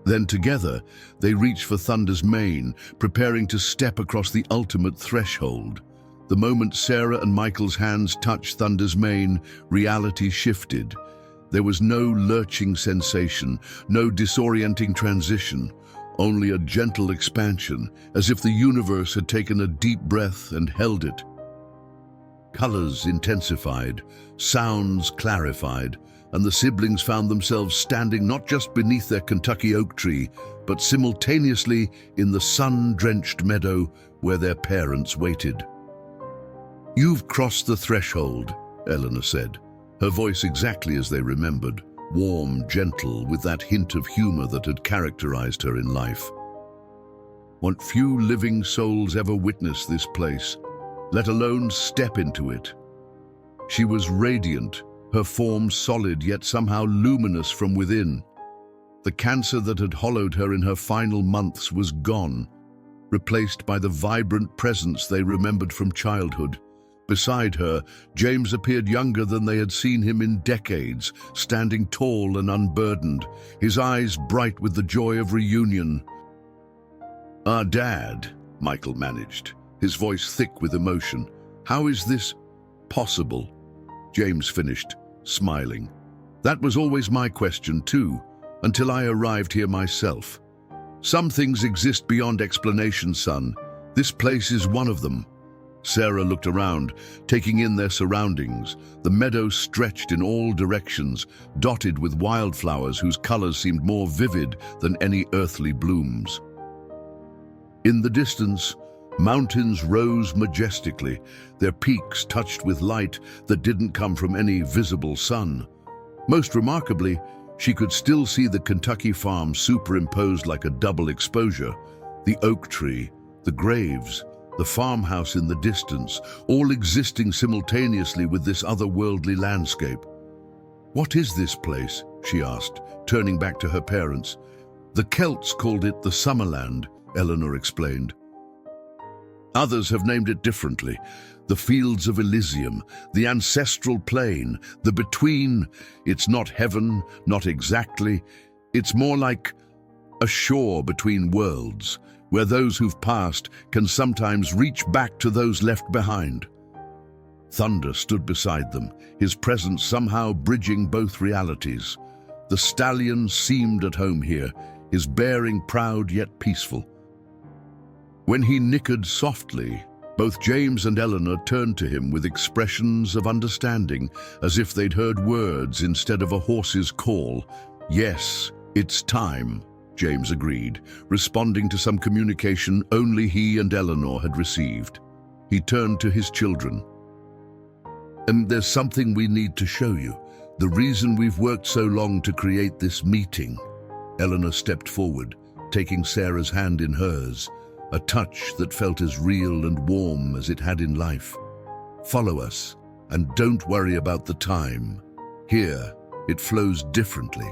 Then together, they reached for Thunder's mane, preparing to step across the ultimate threshold. The moment Sarah and Michael's hands touched Thunder's mane, reality shifted. There was no lurching sensation, no disorienting transition, only a gentle expansion, as if the universe had taken a deep breath and held it. Colors intensified, sounds clarified, and the siblings found themselves standing not just beneath their Kentucky oak tree, but simultaneously in the sun-drenched meadow where their parents waited. "You've crossed the threshold," Eleanor said, her voice exactly as they remembered, warm, gentle, with that hint of humor that had characterized her in life. "What few living souls ever witness this place, let alone step into it." She was radiant, her form solid yet somehow luminous from within. The cancer that had hollowed her in her final months was gone, replaced by the vibrant presence they remembered from childhood. Beside her, James appeared younger than they had seen him in decades, standing tall and unburdened, his eyes bright with the joy of reunion. "Our dad," Michael managed, his voice thick with emotion. "How is this possible?" James finished, smiling. "That was always my question too, until I arrived here myself. Some things exist beyond explanation, son. This place is one of them." Sarah looked around, taking in their surroundings. The meadow stretched in all directions, dotted with wildflowers whose colors seemed more vivid than any earthly blooms. In the distance, mountains rose majestically, their peaks touched with light that didn't come from any visible sun. Most remarkably, she could still see the Kentucky farm superimposed like a double exposure, the oak tree, the graves, the farmhouse in the distance, all existing simultaneously with this otherworldly landscape. "What is this place?" she asked, turning back to her parents. "The Celts called it the Summerland," Eleanor explained. "Others have named it differently. The Fields of Elysium, the Ancestral Plain, the Between. It's not heaven, not exactly. It's more like a shore between worlds, where those who've passed can sometimes reach back to those left behind." Thunder stood beside them, his presence somehow bridging both realities. The stallion seemed at home here, his bearing proud yet peaceful. When he nickered softly, both James and Eleanor turned to him with expressions of understanding, as if they'd heard words instead of a horse's call. "Yes, it's time," James agreed, responding to some communication only he and Eleanor had received. He turned to his children. "And there's something we need to show you. The reason we've worked so long to create this meeting." Eleanor stepped forward, taking Sarah's hand in hers, a touch that felt as real and warm as it had in life. "Follow us, and don't worry about the time. Here, it flows differently."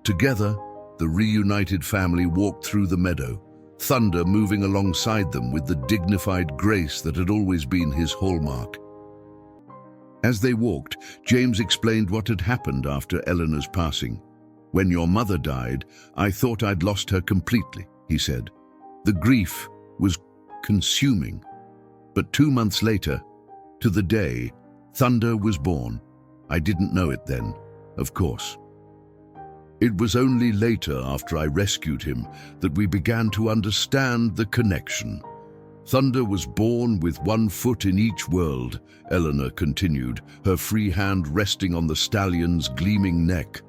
Together, the reunited family walked through the meadow, Thunder moving alongside them with the dignified grace that had always been his hallmark. As they walked, James explained what had happened after Eleanor's passing. "When your mother died, I thought I'd lost her completely," he said. "The grief was consuming. But 2 months later, to the day, Thunder was born. I didn't know it then, of course. It was only later, after I rescued him, that we began to understand the connection. Thunder was born with 1 foot in each world," Eleanor continued, her free hand resting on the stallion's gleaming neck.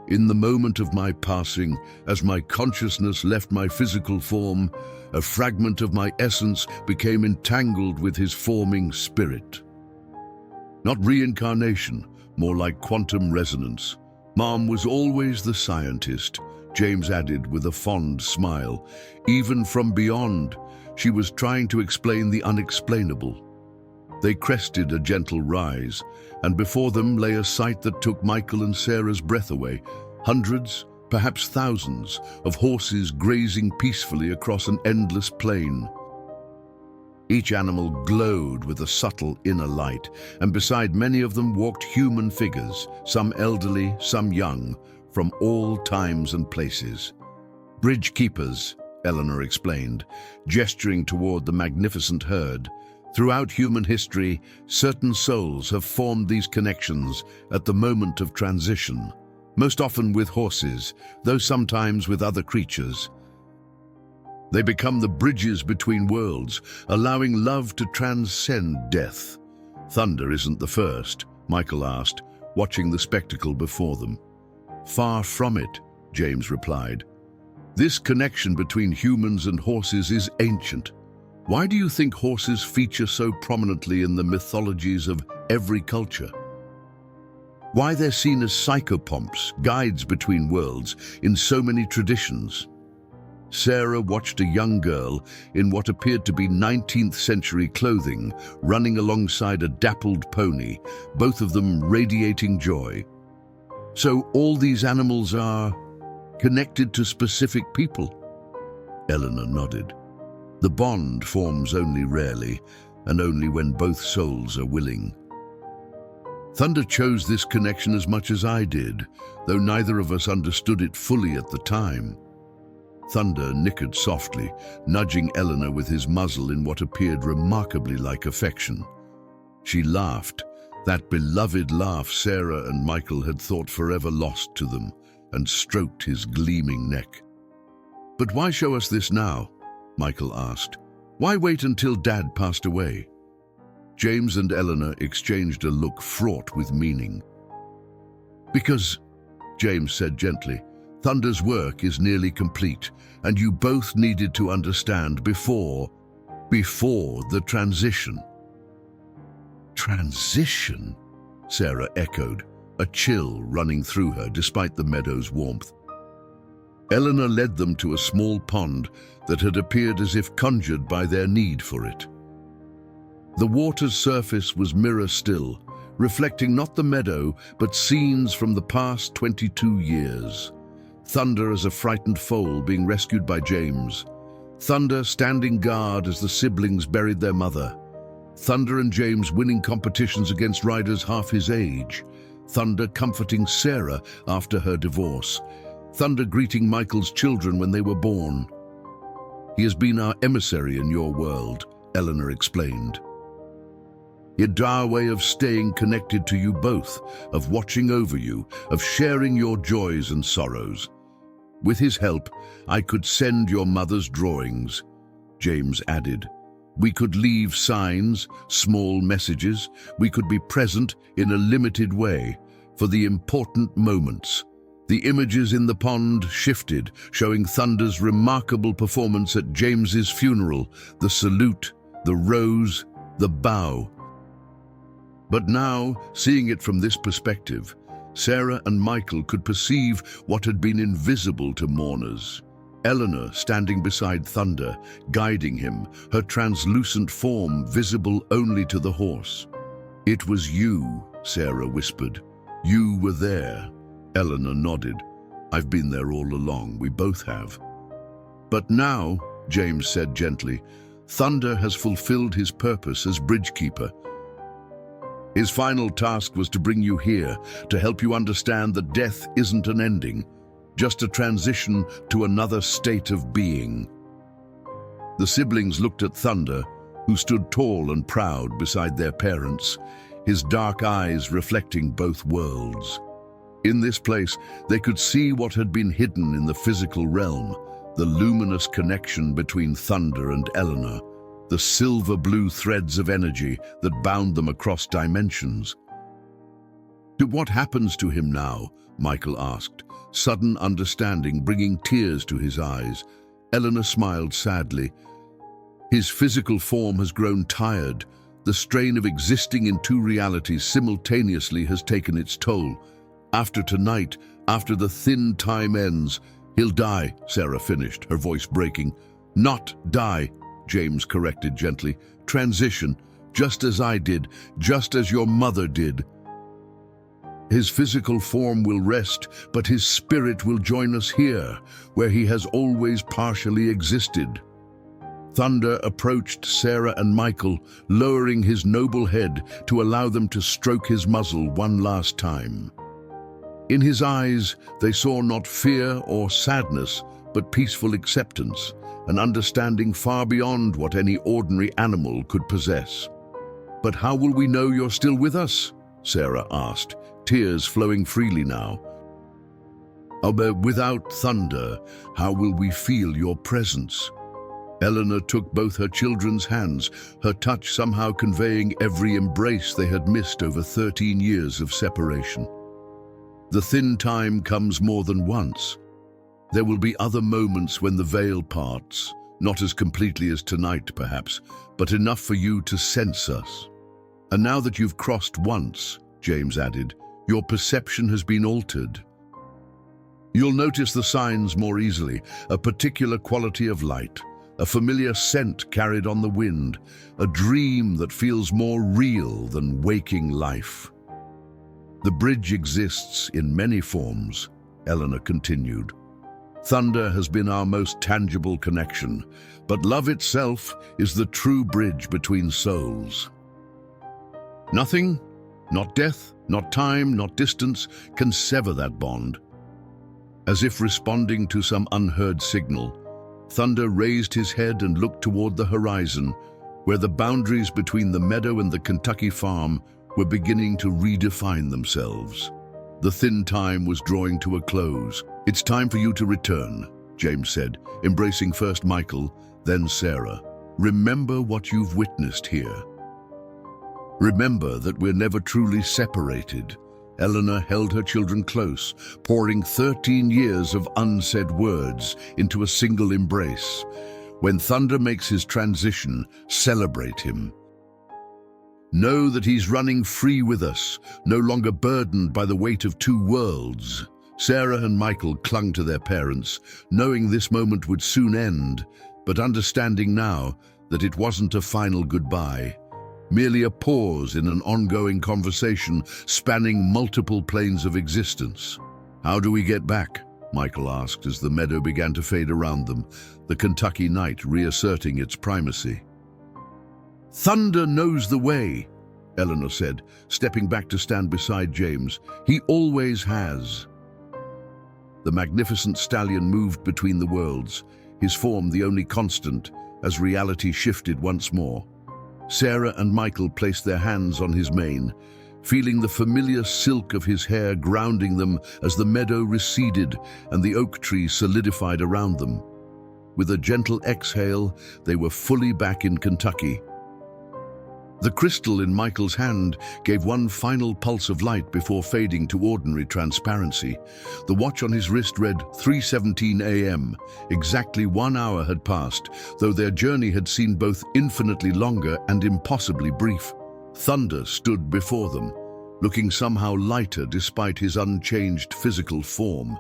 "In the moment of my passing, as my consciousness left my physical form, a fragment of my essence became entangled with his forming spirit. Not reincarnation, more like quantum resonance. Mom was always the scientist," James added with a fond smile. "Even from beyond, she was trying to explain the unexplainable." They crested a gentle rise, and before them lay a sight that took Michael and Sarah's breath away. Hundreds, perhaps thousands, of horses grazing peacefully across an endless plain. Each animal glowed with a subtle inner light, and beside many of them walked human figures, some elderly, some young, from all times and places. "Bridge keepers," Eleanor explained, gesturing toward the magnificent herd. "Throughout human history, certain souls have formed these connections at the moment of transition, most often with horses, though sometimes with other creatures. They become the bridges between worlds, allowing love to transcend death." "Thunder isn't the first," Michael asked, watching the spectacle before them. "Far from it," James replied. "This connection between humans and horses is ancient. Why do you think horses feature so prominently in the mythologies of every culture? Why they're seen as psychopomps, guides between worlds, in so many traditions?" Sarah watched a young girl in what appeared to be 19th century clothing, running alongside a dappled pony, both of them radiating joy. "So all these animals are connected to specific people?" Eleanor nodded. "The bond forms only rarely, and only when both souls are willing. Thunder chose this connection as much as I did, though neither of us understood it fully at the time. Thunder nickered softly, nudging Eleanor with his muzzle in what appeared remarkably like affection. She laughed, that beloved laugh Sarah and Michael had thought forever lost to them, and stroked his gleaming neck. "But why show us this now?" Michael asked. "Why wait until Dad passed away?" James and Eleanor exchanged a look fraught with meaning. "Because," James said gently, "Thunder's work is nearly complete, and you both needed to understand before the transition." "Transition?" Sarah echoed, a chill running through her despite the meadow's warmth. Eleanor led them to a small pond that had appeared as if conjured by their need for it. The water's surface was mirror still, reflecting not the meadow, but scenes from the past 22 years. Thunder as a frightened foal being rescued by James. Thunder standing guard as the siblings buried their mother. Thunder and James winning competitions against riders half his age. Thunder comforting Sarah after her divorce. Thunder greeting Michael's children when they were born. "He has been our emissary in your world," Eleanor explained. "It's our way of staying connected to you both, of watching over you, of sharing your joys and sorrows. With his help, I could send your mother's drawings," James added. "We could leave signs, small messages. We could be present in a limited way for the important moments." The images in the pond shifted, showing Thunder's remarkable performance at James's funeral, the salute, the rose, the bow. But now, seeing it from this perspective, Sarah and Michael could perceive what had been invisible to mourners. Eleanor standing beside Thunder, guiding him, her translucent form visible only to the horse. "It was you," Sarah whispered. "You were there." Eleanor nodded. "I've been there all along, we both have." "But now," James said gently, "Thunder has fulfilled his purpose as bridgekeeper. His final task was to bring you here, to help you understand that death isn't an ending, just a transition to another state of being." The siblings looked at Thunder, who stood tall and proud beside their parents, his dark eyes reflecting both worlds. In this place, they could see what had been hidden in the physical realm, the luminous connection between Thunder and Eleanor, the silver-blue threads of energy that bound them across dimensions. "What happens to him now?" Michael asked, sudden understanding bringing tears to his eyes. Eleanor smiled sadly. "His physical form has grown tired. The strain of existing in two realities simultaneously has taken its toll. After tonight, after the thin time ends, he'll die," Sarah finished, her voice breaking. "Not die," James corrected gently. "Transition, just as I did, just as your mother did. His physical form will rest, but his spirit will join us here, where he has always partially existed." Thunder approached Sarah and Michael, lowering his noble head to allow them to stroke his muzzle one last time. In his eyes, they saw not fear or sadness, but peaceful acceptance, an understanding far beyond what any ordinary animal could possess. "But how will we know you're still with us?" Sarah asked, tears flowing freely now. "But without Thunder, how will we feel your presence?" Eleanor took both her children's hands, her touch somehow conveying every embrace they had missed over 13 years of separation. "The thin time comes more than once. There will be other moments when the veil parts, not as completely as tonight perhaps, but enough for you to sense us. And now that you've crossed once," James added, "your perception has been altered. You'll notice the signs more easily, a particular quality of light, a familiar scent carried on the wind, a dream that feels more real than waking life." "The bridge exists in many forms," Eleanor continued. "Thunder has been our most tangible connection, but love itself is the true bridge between souls. Nothing, not death, not time, not distance, can sever that bond. As if responding to some unheard signal, Thunder raised his head and looked toward the horizon, where the boundaries between the meadow and the Kentucky farm were beginning to redefine themselves. The thin time was drawing to a close. "It's time for you to return," James said, embracing first Michael, then Sarah. "Remember what you've witnessed here. Remember that we're never truly separated." Eleanor held her children close, pouring 13 years of unsaid words into a single embrace. "When Thunder makes his transition, celebrate him. Know that he's running free with us, no longer burdened by the weight of two worlds." Sarah and Michael clung to their parents, knowing this moment would soon end, but understanding now that it wasn't a final goodbye, merely a pause in an ongoing conversation spanning multiple planes of existence. "How do we get back?" Michael asked as the meadow began to fade around them, the Kentucky night reasserting its primacy. "Thunder knows the way," Eleanor said, stepping back to stand beside James. "He always has." The magnificent stallion moved between the worlds, his form the only constant, as reality shifted once more. Sarah and Michael placed their hands on his mane, feeling the familiar silk of his hair grounding them as the meadow receded and the oak tree solidified around them. With a gentle exhale, they were fully back in Kentucky. The crystal in Michael's hand gave one final pulse of light before fading to ordinary transparency. The watch on his wrist read 3:17 a.m. Exactly 1 hour had passed, though their journey had seemed both infinitely longer and impossibly brief. Thunder stood before them, looking somehow lighter despite his unchanged physical form.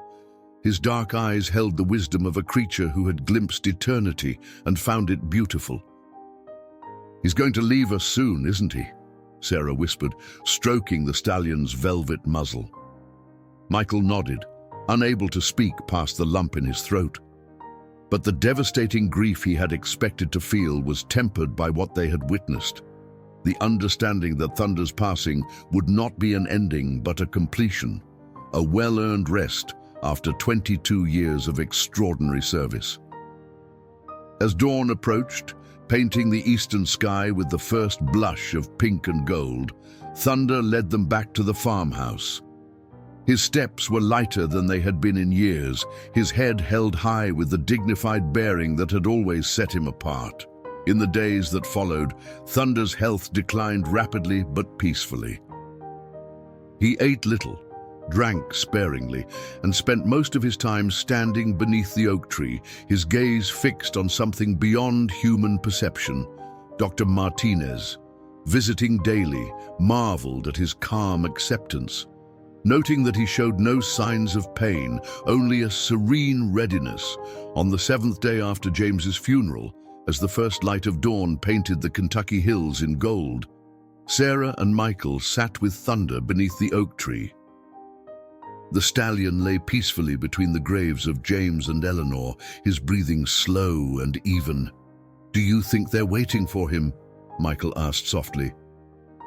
His dark eyes held the wisdom of a creature who had glimpsed eternity and found it beautiful. "He's going to leave us soon, isn't he?" Sarah whispered, stroking the stallion's velvet muzzle. Michael nodded, unable to speak past the lump in his throat. But the devastating grief he had expected to feel was tempered by what they had witnessed. The understanding that Thunder's passing would not be an ending but a completion, a well-earned rest after 22 years of extraordinary service. As dawn approached, painting the eastern sky with the first blush of pink and gold, Thunder led them back to the farmhouse. His steps were lighter than they had been in years, his head held high with the dignified bearing that had always set him apart. In the days that followed, Thunder's health declined rapidly but peacefully. He ate little, drank sparingly, and spent most of his time standing beneath the oak tree, his gaze fixed on something beyond human perception. Dr. Martinez, visiting daily, marveled at his calm acceptance. Noting that he showed no signs of pain, only a serene readiness, on the 7th day after James's funeral, as the first light of dawn painted the Kentucky hills in gold, Sarah and Michael sat with Thunder beneath the oak tree. The stallion lay peacefully between the graves of James and Eleanor, his breathing slow and even. "Do you think they're waiting for him?" Michael asked softly.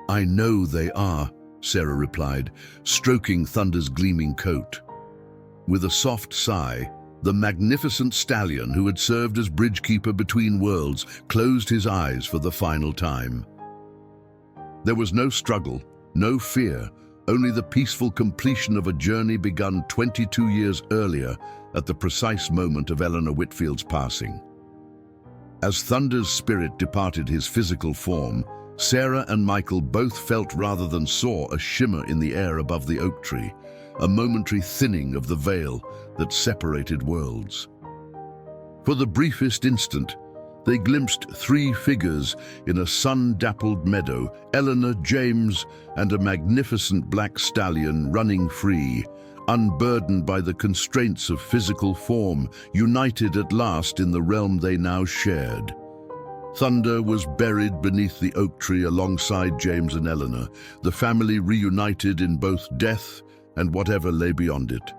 "I know they are," Sarah replied, stroking Thunder's gleaming coat. With a soft sigh, the magnificent stallion who had served as bridgekeeper between worlds closed his eyes for the final time. There was no struggle, no fear, only the peaceful completion of a journey begun 22 years earlier at the precise moment of Eleanor Whitfield's passing. As Thunder's spirit departed his physical form, Sarah and Michael both felt rather than saw a shimmer in the air above the oak tree, a momentary thinning of the veil that separated worlds. For the briefest instant, they glimpsed 3 figures in a sun-dappled meadow, Eleanor, James, and a magnificent black stallion running free, unburdened by the constraints of physical form, united at last in the realm they now shared. Thunder was buried beneath the oak tree alongside James and Eleanor, the family reunited in both death and whatever lay beyond it.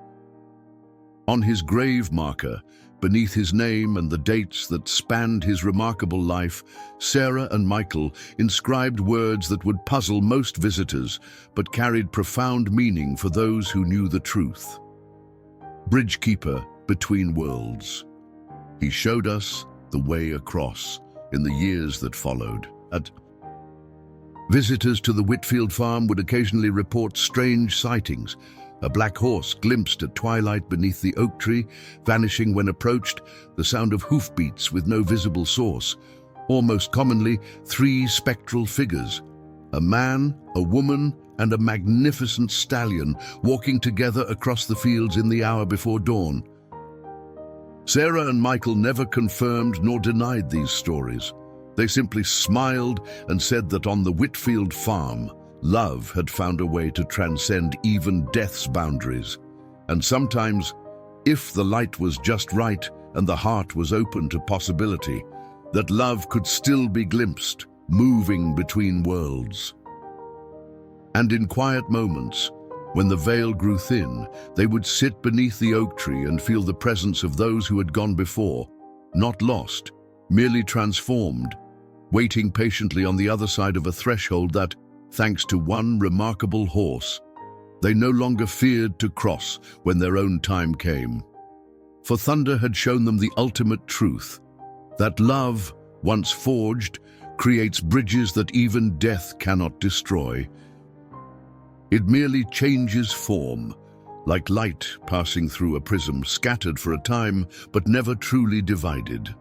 On his grave marker, beneath his name and the dates that spanned his remarkable life, Sarah and Michael inscribed words that would puzzle most visitors, but carried profound meaning for those who knew the truth. bridge keeper between worlds. He showed us the way across in the years that followed. Visitors to the Whitfield farm would occasionally report strange sightings. A black horse glimpsed at twilight beneath the oak tree, vanishing when approached, the sound of hoofbeats with no visible source. Or most commonly, 3 spectral figures, a man, a woman, and a magnificent stallion walking together across the fields in the hour before dawn. Sarah and Michael never confirmed nor denied these stories. They simply smiled and said that on the Whitfield farm, love had found a way to transcend even death's boundaries. And sometimes, if the light was just right and the heart was open to possibility, that love could still be glimpsed, moving between worlds. And in quiet moments, when the veil grew thin, they would sit beneath the oak tree and feel the presence of those who had gone before, not lost, merely transformed, waiting patiently on the other side of a threshold that, thanks to one remarkable horse, they no longer feared to cross when their own time came. For Thunder had shown them the ultimate truth, that love, once forged, creates bridges that even death cannot destroy. It merely changes form, like light passing through a prism, scattered for a time, but never truly divided.